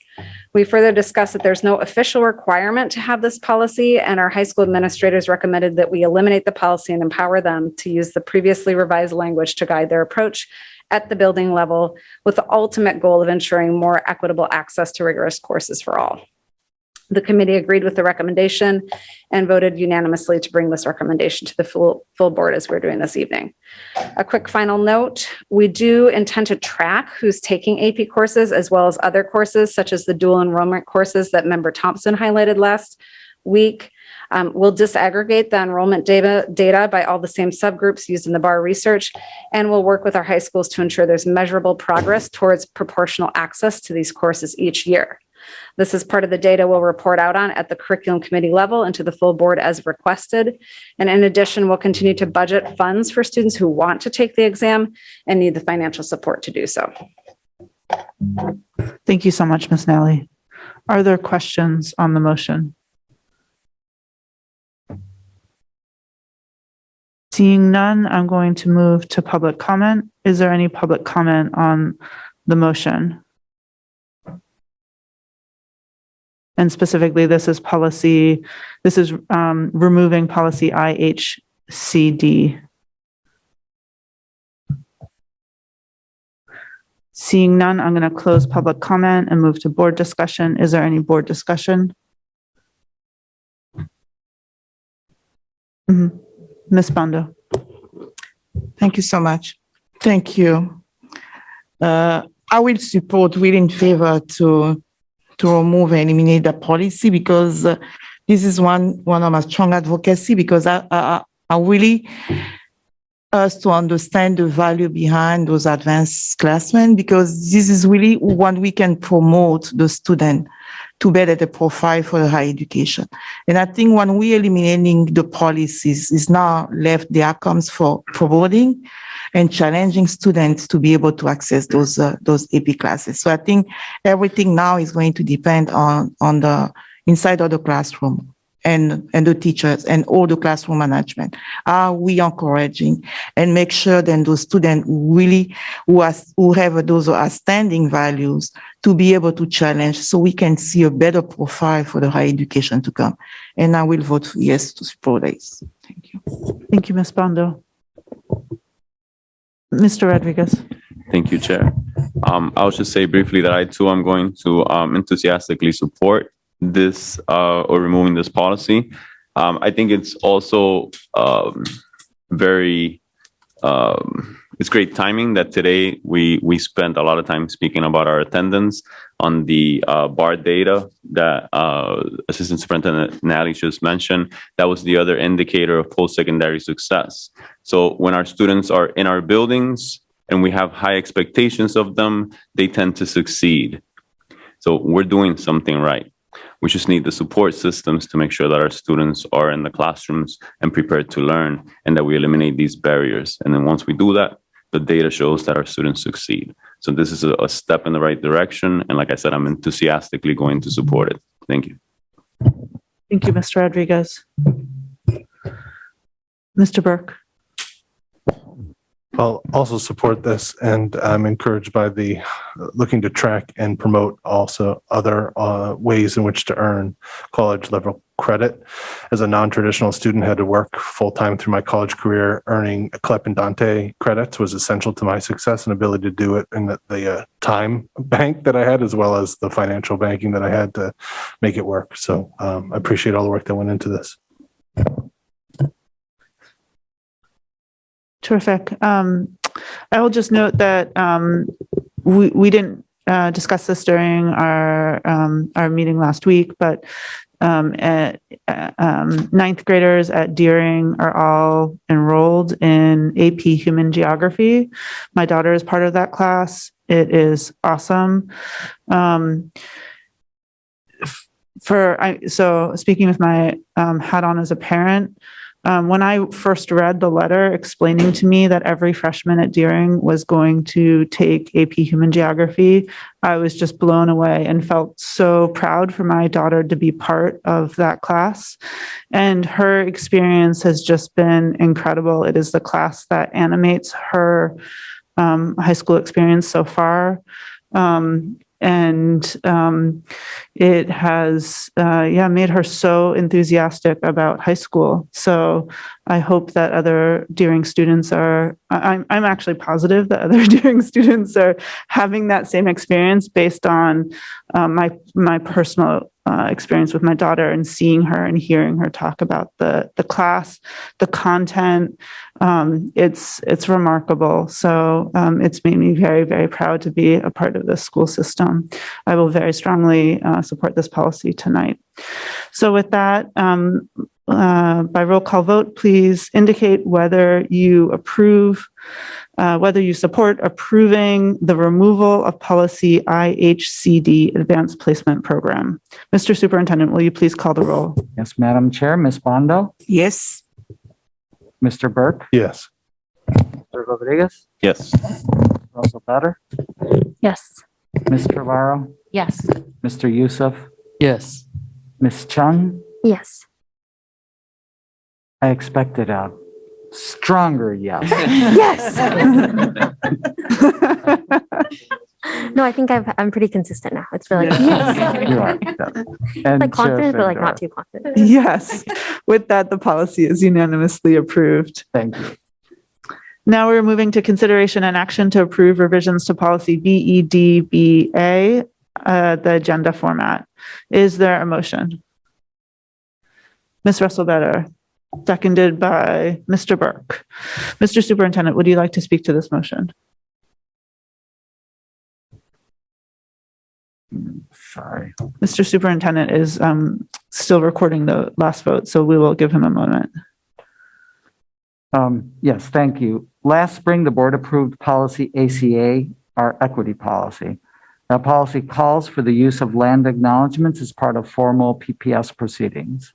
We further discussed that there's no official requirement to have this policy, and our high school administrators recommended that we eliminate the policy and empower them to use the previously revised language to guide their approach at the building level, with the ultimate goal of ensuring more equitable access to rigorous courses for all. The committee agreed with the recommendation and voted unanimously to bring this recommendation to the full board as we're doing this evening. A quick final note, we do intend to track who's taking AP courses as well as other courses such as the dual enrollment courses that Member Thompson highlighted last week. We'll disaggregate the enrollment data by all the same subgroups used in the BAR research, and we'll work with our high schools to ensure there's measurable progress towards proportional access to these courses each year. This is part of the data we'll report out on at the curriculum committee level and to the full board as requested. And in addition, we'll continue to budget funds for students who want to take the exam and need the financial support to do so. Thank you so much, Ms. Nally. Are there questions on the motion? Seeing none, I'm going to move to public comment. Is there any public comment on the motion? And specifically, this is removing policy Ihcd. Seeing none, I'm going to close public comment and move to board discussion. Is there any board discussion? Ms. Bando. Thank you so much. Thank you. I will support, really in favor to remove and eliminate the policy, because this is one of my strong advocacy, because I really us to understand the value behind those advanced classmen, because this is really when we can promote the student to better the profile for the higher education. And I think when we eliminating the policies, is now left the outcomes for promoting and challenging students to be able to access those AP classes. So I think everything now is going to depend on the inside of the classroom and the teachers and all the classroom management. Are we encouraging and make sure that those students really who have those outstanding values to be able to challenge, so we can see a better profile for the higher education to come. And I will vote yes to support this. Thank you. Thank you, Ms. Bando. Mr. Rodriguez. Thank you, Chair. I'll just say briefly that I too am going to enthusiastically support this or removing this policy. I think it's also it's great timing that today we spent a lot of time speaking about our attendance on the BAR data that Assistant Superintendent Nally just mentioned. That was the other indicator of post-secondary success. So when our students are in our buildings and we have high expectations of them, they tend to succeed. So we're doing something right. We just need the support systems to make sure that our students are in the classrooms and prepared to learn, and that we eliminate these barriers. And then once we do that, the data shows that our students succeed. So this is a step in the right direction. And like I said, I'm enthusiastically going to support it. Thank you. Thank you, Mr. Rodriguez. Mr. Burke. I'll also support this, and I'm encouraged by the looking to track and promote also other ways in which to earn college level credit. As a non-traditional student, had to work full-time through my college career. Earning CLEP and Dante credits was essential to my success and ability to do it in the time bank that I had, as well as the financial banking that I had to make it work. So I appreciate all the work that went into this. Terrific. I will just note that we didn't discuss this during our meeting last week, but ninth graders at Deering are all enrolled in AP Human Geography. My daughter is part of that class. It is awesome. So speaking with my hat on as a parent, when I first read the letter explaining to me that every freshman at Deering was going to take AP Human Geography, I was just blown away and felt so proud for my daughter to be part of that class. And her experience has just been incredible. It is the class that animates her high school experience so far. It has made her so enthusiastic about high school. So I hope that other Deering students I'm actually positive that other Deering students are having that same experience based on my personal experience with my daughter and seeing her and hearing her talk about the class, the content. It's remarkable. So it's made me very, very proud to be a part of the school system. I will very strongly support this policy tonight. So with that, by roll call vote, please indicate whether you support approving the removal of policy Ihcd Advanced Placement Program. Mr. Superintendent, will you please call the roll? Yes, Madam Chair. Ms. Bondo? Yes. Mr. Burke? Yes. Mr. Rodriguez? Yes. Russell Better? Yes. Ms. Trevaro? Yes. Mr. Youssef? Yes. Ms. Chung? Yes. I expected a stronger yes. Yes. No, I think I'm pretty consistent now. It's really yes. You are. And Like confident, Chair but like Findor. not too confident. Yes. With that, the policy is unanimously approved. Thank you. Now we're moving to consideration and action to approve revisions to policy BEDBA, the agenda format. Is there a motion? Ms. Russell-Better, seconded by Mr. Burke. Mr. Superintendent, would you like to speak to this motion? Sorry. Mr. Superintendent is still recording the last vote, so we will give him a moment. Yes, thank you. Last spring, the board approved policy ACA, our equity policy. That policy calls for the use of land acknowledgements as part of formal PPS proceedings.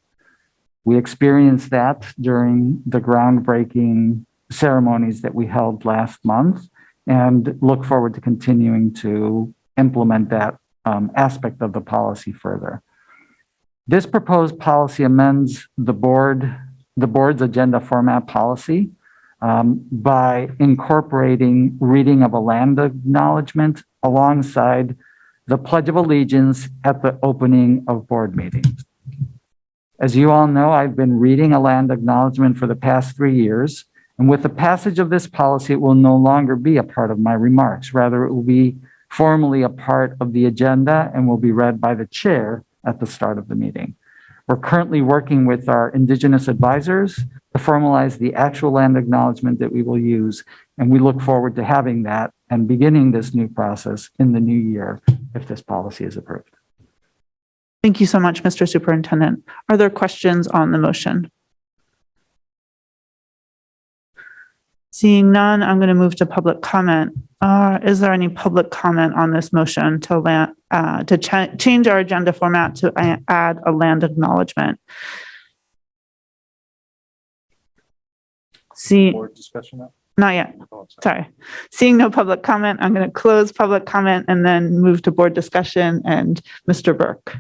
We experienced that during the groundbreaking ceremonies that we held last month and look forward to continuing to implement that aspect of the policy further. This proposed policy amends the board's agenda format policy by incorporating reading of a land acknowledgement alongside the Pledge of Allegiance at the opening of board meetings. As you all know, I've been reading a land acknowledgement for the past 3 years, and with the passage of this policy, it will no longer be a part of my remarks. Rather, it will be formally a part of the agenda and will be read by the chair at the start of the meeting. We're currently working with our Indigenous advisors to formalize the actual land acknowledgement that we will use, and we look forward to having that and beginning this new process in the new year if this policy is approved. Thank you so much, Mr. Superintendent. Are there questions on the motion? Seeing none, I'm going to move to public comment. Is there any public comment on this motion to change our agenda format to add a land acknowledgement? Board discussion now? Not yet. Sorry. Seeing no public comment, I'm going to close public comment and then move to board discussion and Mr. Burke.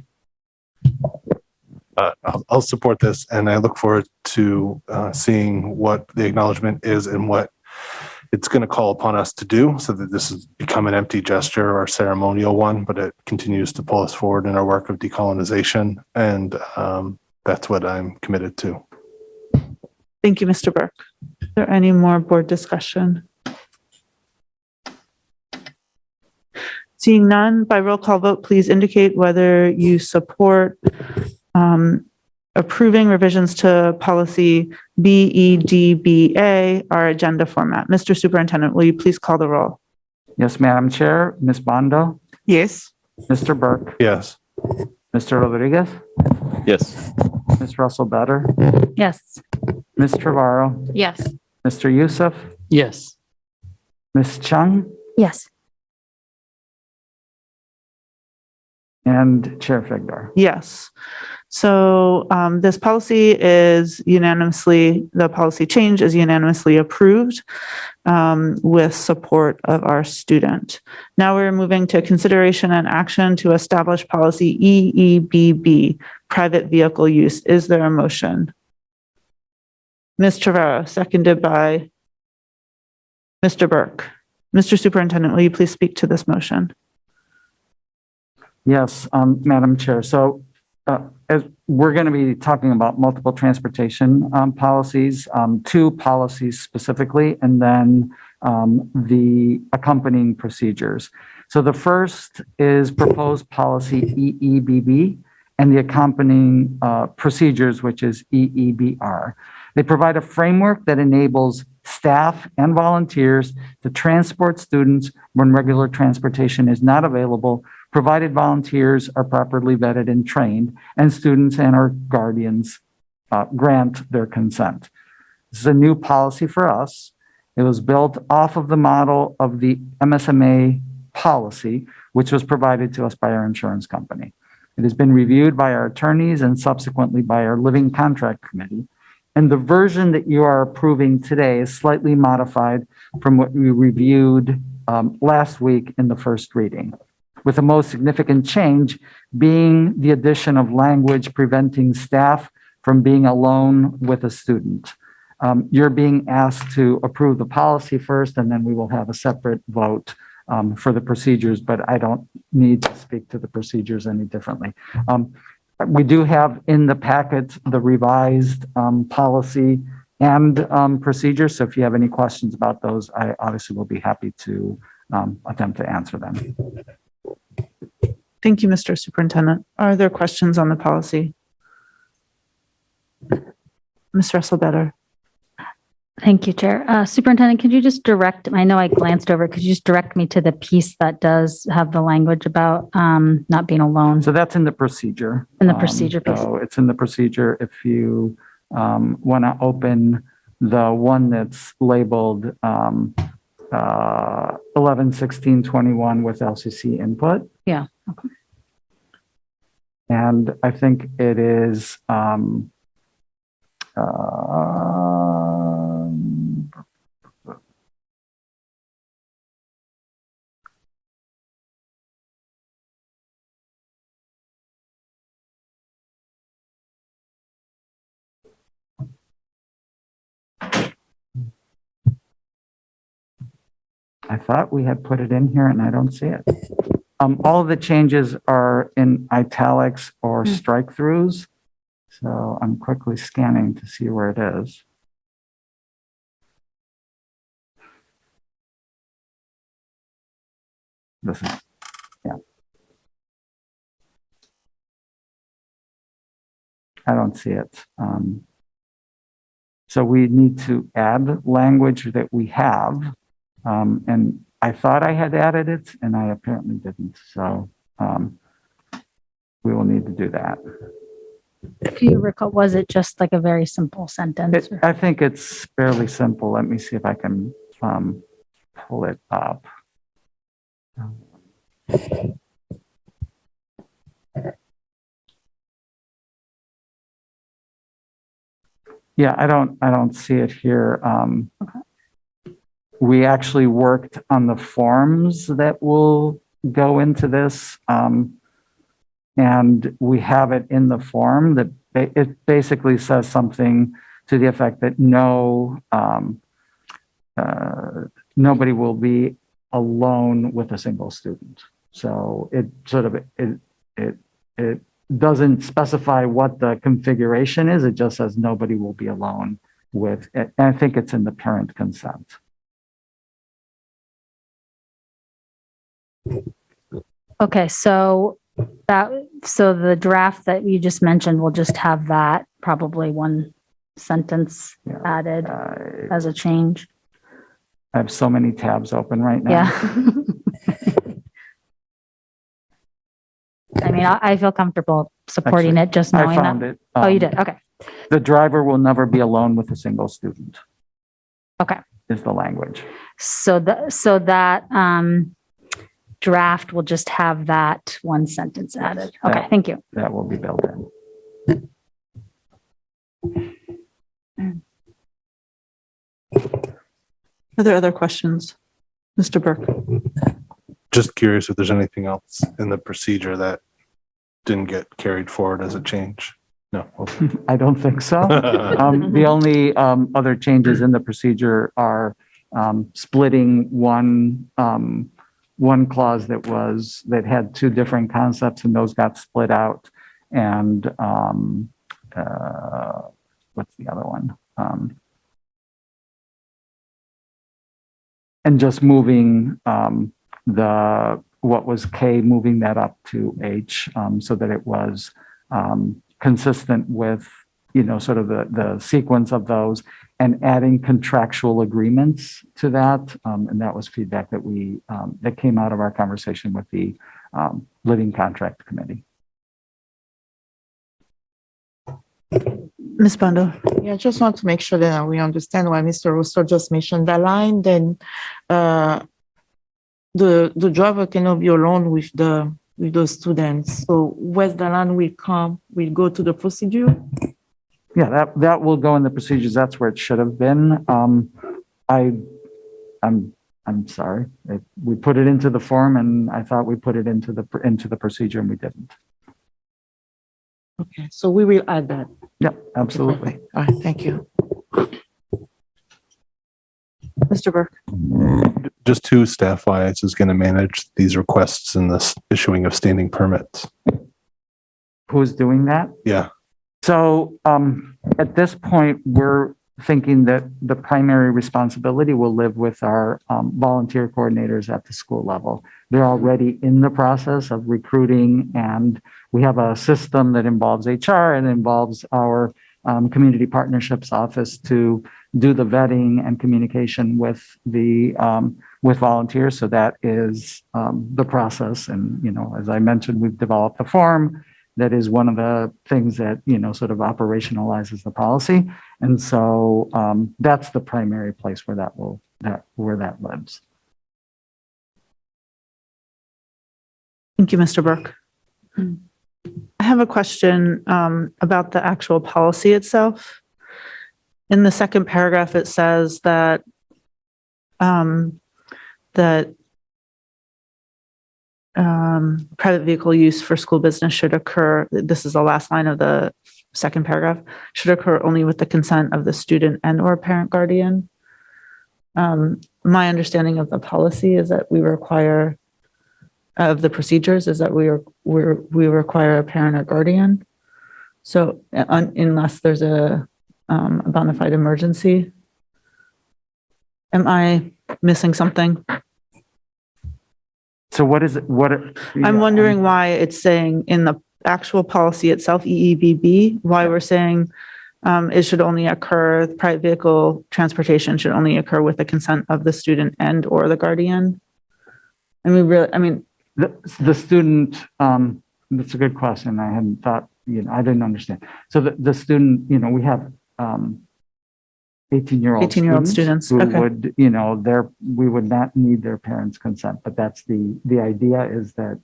I'll support this, and I look forward to seeing what the acknowledgement is and what it's going to call upon us to do, so that this has become an empty gesture or ceremonial one, but it continues to pull us forward in our work of decolonization, and that's what I'm committed to. Thank you, Mr. Burke. Is there any more board discussion? Seeing none, by roll call vote, please indicate whether you support approving revisions to policy BEDBA, our agenda format. Mr. Superintendent, will you please call the roll? Yes, Madam Chair. Ms. Bondo, Yes. Mr. Burke, Yes. Mr. Rodriguez, Yes. Ms. Russell Better, Yes. Ms. Trevorrow, Yes. Mr. Youssef, Yes. Ms. Chung, Yes. and Chair Figdor. Yes. So this policy is unanimously, the policy change is unanimously approved with support of our student. Now we're moving to consideration and action to establish policy EEBB, private vehicle use. Is there a motion? Ms. Trevorrow, seconded by Mr. Burke. Mr. Superintendent, will you please speak to this motion? Yes, Madam Chair. So as we're going to be talking about multiple transportation policies, two policies specifically, and then the accompanying procedures. So the first is proposed policy EEBB and the accompanying procedures, which is EEBR. They provide a framework that enables staff and volunteers to transport students when regular transportation is not available, provided volunteers are properly vetted and trained, and students and our guardians grant their consent. This is a new policy for us. It was built off of the model of the MSMA policy, which was provided to us by our insurance company. It has been reviewed by our attorneys and subsequently by our living contract committee. And the version that you are approving today is slightly modified from what we reviewed last week in the first reading, with the most significant change being the addition of language preventing staff from being alone with a student. You're being asked to approve the policy first, and then we will have a separate vote for the procedures, but I don't need to speak to the procedures any differently. We do have in the packet the revised policy and procedures. So if you have any questions about those, I obviously will be happy to attempt to answer them. Thank you, Mr. Superintendent. Are there questions on the policy? Ms. Russell Better. Thank you, Chair. Superintendent, could you just direct, I know I glanced over, could you just direct me to the piece that does have the language about not being alone? So that's in the procedure. In the procedure piece. So it's in the procedure. If you want to open the one that's labeled 11-16-21 with LCC input. Yeah. Okay. And I think it is I thought we had put it in here and I don't see it. All of the changes are in italics or strike throughs. So I'm quickly scanning to see where it is. This is, yeah. I don't see it. So we need to add language that we have. And I thought I had added it and I apparently didn't. So we will need to do that. Do you recall, was it just like a very simple sentence? I think it's fairly simple. Let me see if I can pull it up. Yeah, I don't see it here. We actually worked on the forms that will go into this, and we have it in the form that it basically says something to the effect that nobody will be alone with a single student. So it sort of it doesn't specify what the configuration is. It just says nobody will be alone with it. And I think it's in the parent consent. Okay, so the draft that you just mentioned will just have that probably one sentence added as a change. I have so many tabs open right now. Yeah. I mean, I feel comfortable supporting it, just knowing I found that. it. Oh, you did? Okay. The driver will never be alone with a single student. Okay. Is the language. So that draft will just have that one sentence added. Okay, thank you. That will be built in. Are there other questions? Mr. Burke? Just curious if there's anything else in the procedure that didn't get carried forward as a change. No. Okay. I don't think so. The only other changes in the procedure are splitting one clause that had two different concepts, and those got split out. And what's the other one? And just moving what was K, moving that up to H, so that it was consistent with, sort of the sequence of those, and adding contractual agreements to that. And that was feedback that came out of our conversation with the Living Contract Committee. Ms. Bando? Yeah, I just want to make sure that we understand why Mr. Russo just mentioned that line. Then the driver cannot be alone with those students. So where's the line will go to the procedure? Yeah, that will go in the procedures. That's where it should have been. I'm sorry. We put it into the form, and I thought we put it into the procedure, and we didn't. Okay, so we will add that. Yeah, absolutely. All right, thank you. Mr. Burke? Just who staff-wise is going to manage these requests and the issuing of standing permits? Who's doing that? Yeah. So at this point, we're thinking that the primary responsibility will live with our volunteer coordinators at the school level. They're already in the process of recruiting, and we have a system that involves HR and involves our community partnerships office to do the vetting and communication with with volunteers. So that is the process. And, as I mentioned, we've developed a form that is one of the things that, sort of operationalizes the policy. And so that's the primary place where that lives. Thank you, Mr. Burke. I have a question about the actual policy itself. In the second paragraph, it says that private vehicle use for school business should occur. This is the last line of the second paragraph. Should occur only with the consent of the student and/or parent guardian. My understanding of the policy is that we require of the procedures is that we require a parent or guardian. So unless there's a bona fide emergency, am I missing something? So what is it? I'm wondering why it's saying in the actual policy itself, EEBB, why we're saying it should only occur, private vehicle transportation should only occur with the consent of the student and or the guardian. The student, that's a good question. I hadn't thought I didn't understand. So the student, we have 18-year-old 18-year-old students, who okay. would, we would not need their parents' consent, but that's the idea is that,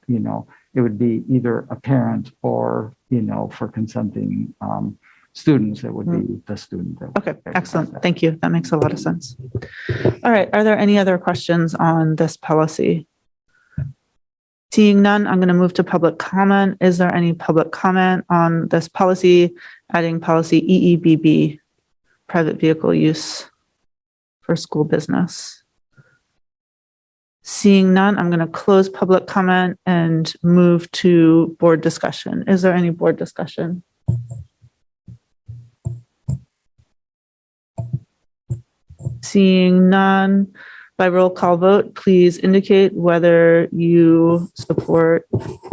it would be either a parent or, for consenting students, it would be the student. Okay, excellent. Thank you. That makes a lot of sense. All right. Are there any other questions on this policy? Seeing none, I'm going to move to public comment. Is there any public comment on this policy, adding policy EEBB, private vehicle use for school business? Seeing none, I'm going to close public comment and move to board discussion. Is there any board discussion? Seeing none, by roll call vote, please indicate whether you support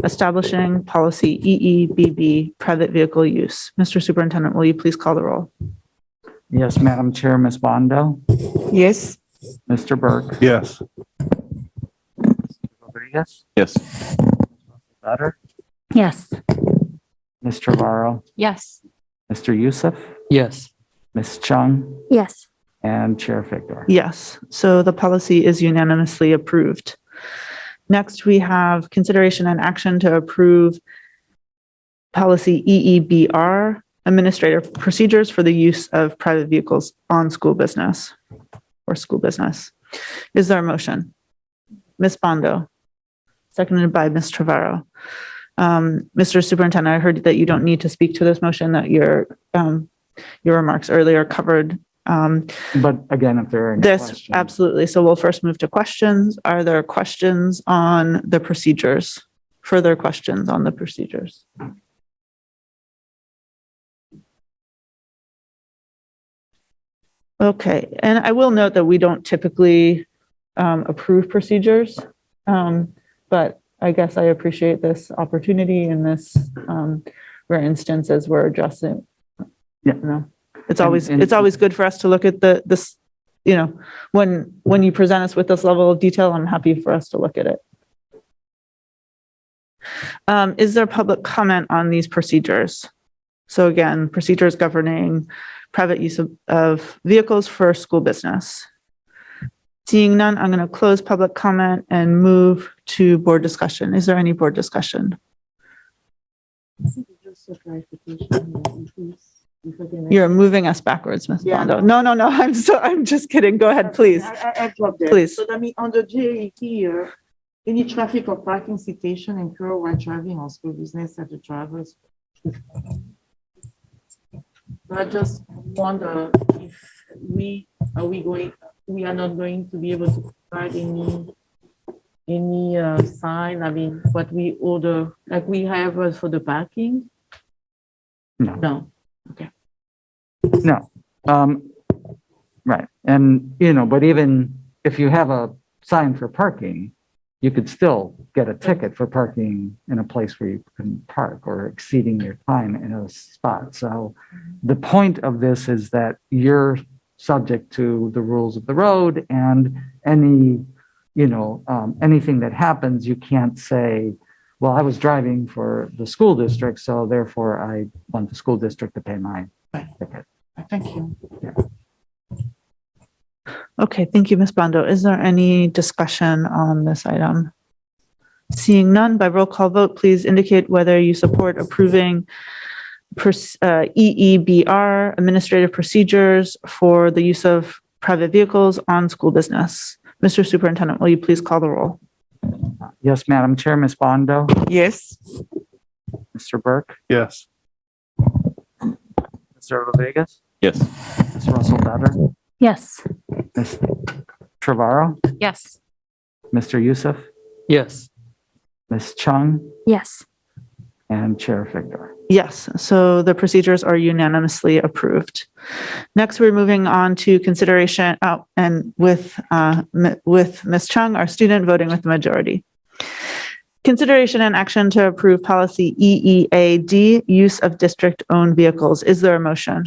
establishing policy EEBB, private vehicle use. Mr. Superintendent, will you please call the roll? Yes, Madam Chair, Ms. Bondo, Yes. Mr. Burke, Yes. Rodriguez, Yes. Sutter, Yes. Ms. Trevorrow, Yes. Mr. Youssef, Yes. Ms. Chung, Yes. and Chair Victor. Yes, so the policy is unanimously approved. Next, we have consideration and action to approve policy EEBR, administrative procedures for the use of private vehicles on school business or school business. Is there a motion? Ms. Bondo, seconded by Ms. Trevorrow. Mr. Superintendent, I heard that you don't need to speak to this motion, that your remarks earlier covered But again, if there are any this. questions. Absolutely. So we'll first move to questions. Are there questions on the procedures? Further questions on the procedures? Okay, and I will note that we don't typically approve procedures, but I guess I appreciate this opportunity in this rare instances we're addressing. Yeah. It's And- always and- it's always good for us to look at this. When you present us with this level of detail, I'm happy for us to look at it. Is there public comment on these procedures? So again, procedures governing private use of vehicles for school business. Seeing none, I'm going to close public comment and move to board discussion. Is there any board discussion? You're moving us backwards, Ms. Yeah, Bondo. No. I'm just kidding. Go ahead, please. I dropped that. Please. So that means under J here, any traffic or parking citation incurred while driving on school business at the driver's. I just wonder if we are not going to be able to provide any sign, what we order, like we have for the parking? No. No. No. Right. And, but even if you have a sign for parking, you could still get a ticket for parking in a place where you can park or exceeding your time in a spot. So the point of this is that you're subject to the rules of the road, and any, anything that happens, you can't say, well, I was driving for the school district, so therefore I want the school district to pay my ticket. Thank you. Okay, thank you, Ms. Bondo. Is there any discussion on this item? Seeing none, by roll call vote, please indicate whether you support approving EEBR, administrative procedures for the use of private vehicles on school business. Mr. Superintendent, will you please call the roll? Yes, Madam Chair, Ms. Bondo, Yes. Mr. Burke, Yes. Mr. Rodriguez, Yes. Ms. Russell Better, Yes. Ms. Trevorrow, Yes. Mr. Youssef, Yes. Ms. Chung, Yes. and Chair Victor. Yes, so the procedures are unanimously approved. Next, we're moving on to consideration, and with Ms. Chung, our student, voting with the majority. Consideration and action to approve policy EEAD, use of district-owned vehicles. Is there a motion?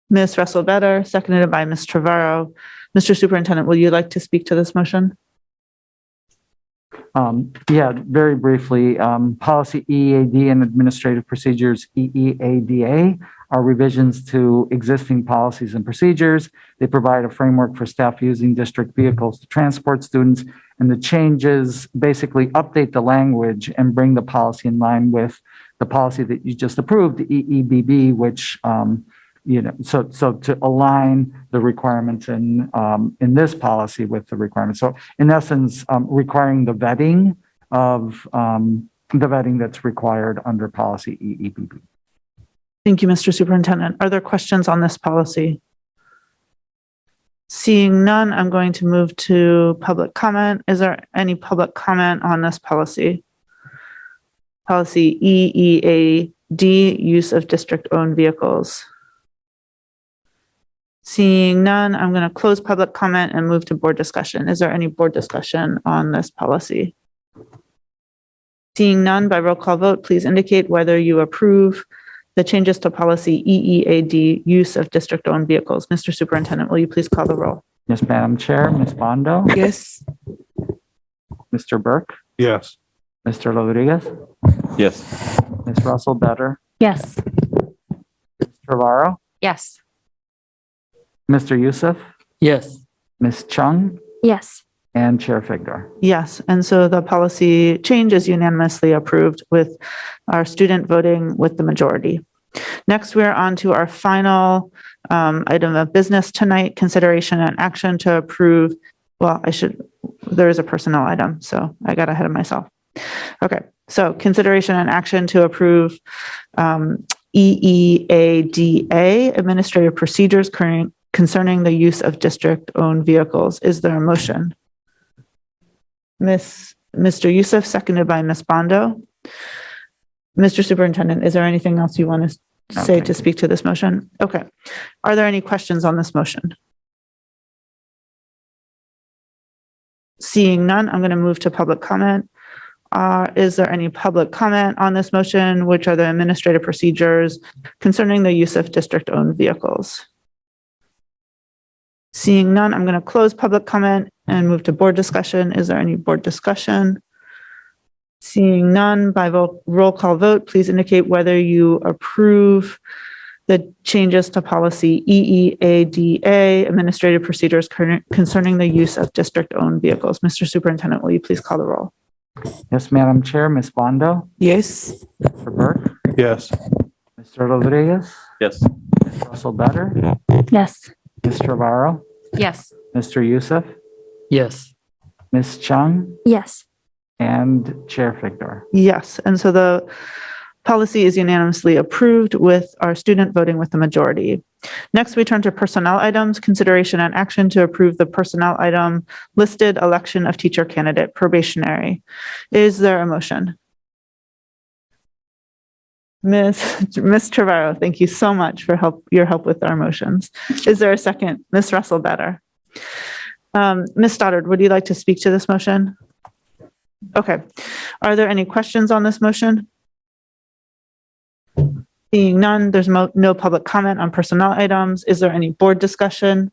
Ms. Russell Better, seconded by Ms. Trevorrow. Mr. Superintendent, will you like to speak to this motion? Yeah, very briefly, policy EEAD and administrative procedures, EEADA, are revisions to existing policies and procedures. They provide a framework for staff using district vehicles to transport students, and the changes basically update the language and bring the policy in line with the policy that you just approved, the EEBB, which, so to align the requirements in this policy with the requirements. So in essence, requiring the vetting that's required under policy EEBB. Thank you, Mr. Superintendent. Are there questions on this policy? Seeing none, I'm going to move to public comment. Is there any public comment on this policy? Policy EEAD, use of district-owned vehicles. Seeing none, I'm going to close public comment and move to board discussion. Is there any board discussion on this policy? Seeing none, by roll call vote, please indicate whether you approve the changes to policy EEAD, use of district-owned vehicles. Mr. Superintendent, will you please call the roll? Yes, Madam Chair. Ms. Bondo? Yes. Mr. Burke? Yes. Mr. Rodriguez? Yes. Ms. Russell Better? Yes. Ms. Trevaro? Yes. Mr. Youssef? Yes. Ms. Chung? Yes. And Chair Figdor? Yes, and so the policy change is unanimously approved with our student voting with the majority. Next, we're on to our final item of business tonight, consideration and action to approve. Well, there is a personnel item, so I got ahead of myself. Okay, so consideration and action to approve EEADA, administrative procedures concerning the use of district-owned vehicles. Is there a motion? Mr. Youssef, seconded by Ms. Bondo. Mr. Superintendent, is there anything else you want to say to speak to this motion? Okay. Are there any questions on this motion? Seeing none, I'm going to move to public comment. Is there any public comment on this motion, which are the administrative procedures concerning the use of district-owned vehicles? Seeing none, I'm going to close public comment and move to board discussion. Is there any board discussion? Seeing none, by roll call vote, please indicate whether you approve the changes to policy EEADA, administrative procedures concerning the use of district-owned vehicles. Mr. Superintendent, will you please call the roll? Yes, Madam Chair. Ms. Bondo? Yes. Mr. Burke? Yes. Mr. Rodriguez? Yes. Ms. Russell Better? Yes. Ms. Trevaro? Yes. Mr. Youssef? Yes. Ms. Chung? Yes. And Chair Figdor? Yes, and so the policy is unanimously approved with our student voting with the majority. Next, we turn to personnel items, consideration and action to approve the personnel item listed, election of teacher candidate, probationary. Is there a motion? Ms. Trevaro, thank you so much for your help with our motions. Is there a second? Ms. Russell Better. Ms. Stoddard, would you like to speak to this motion? Okay. Are there any questions on this motion? Seeing none, there's no public comment on personnel items. Is there any board discussion?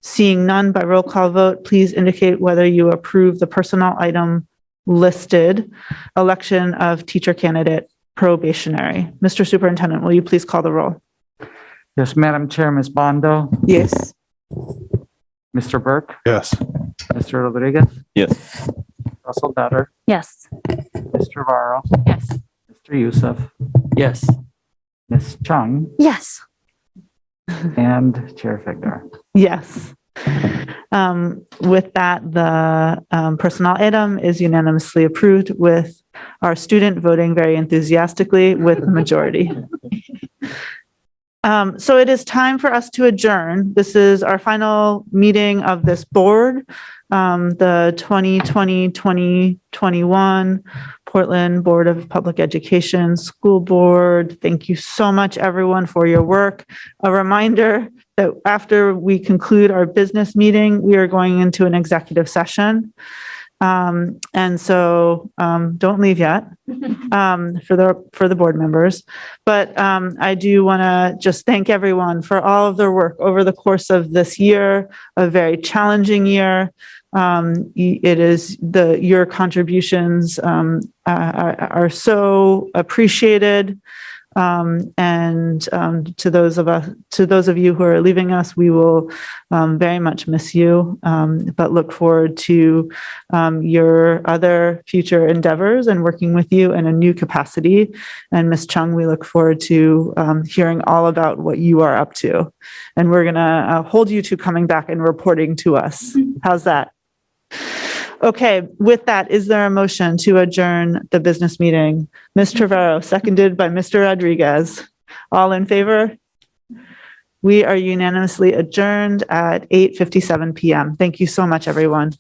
Seeing none, by roll call vote, please indicate whether you approve the personnel item listed, election of teacher candidate, probationary. Mr. Superintendent, will you please call the roll? Yes, Madam Chair. Ms. Bondo? Yes. Mr. Burke? Yes. Mr. Rodriguez? Yes. Russell Better? Yes. Ms. Trevaro? Yes. Mr. Youssef? Yes. Ms. Chung? Yes. And Chair Figdor? Yes. With that, the personnel item is unanimously approved with our student voting very enthusiastically with the majority. So it is time for us to adjourn. This is our final meeting of this board, the 2020-2021 Portland Board of Public Education School Board. Thank you so much, everyone, for your work. A reminder that after we conclude our business meeting, we are going into an executive session. And so don't leave yet for the board members. But I do want to just thank everyone for all of their work over the course of this year, a very challenging year. It is your contributions are so appreciated. And to those of you who are leaving us, we will very much miss you, but look forward to your other future endeavors and working with you in a new capacity. And Ms. Chung, we look forward to hearing all about what you are up to. And we're going to hold you to coming back and reporting to us. How's that? Okay, with that, is there a motion to adjourn the business meeting? Ms. Trevero, seconded by Mr. Rodriguez. All in favor? We are unanimously adjourned at 8:57 p.m. Thank you so much, everyone.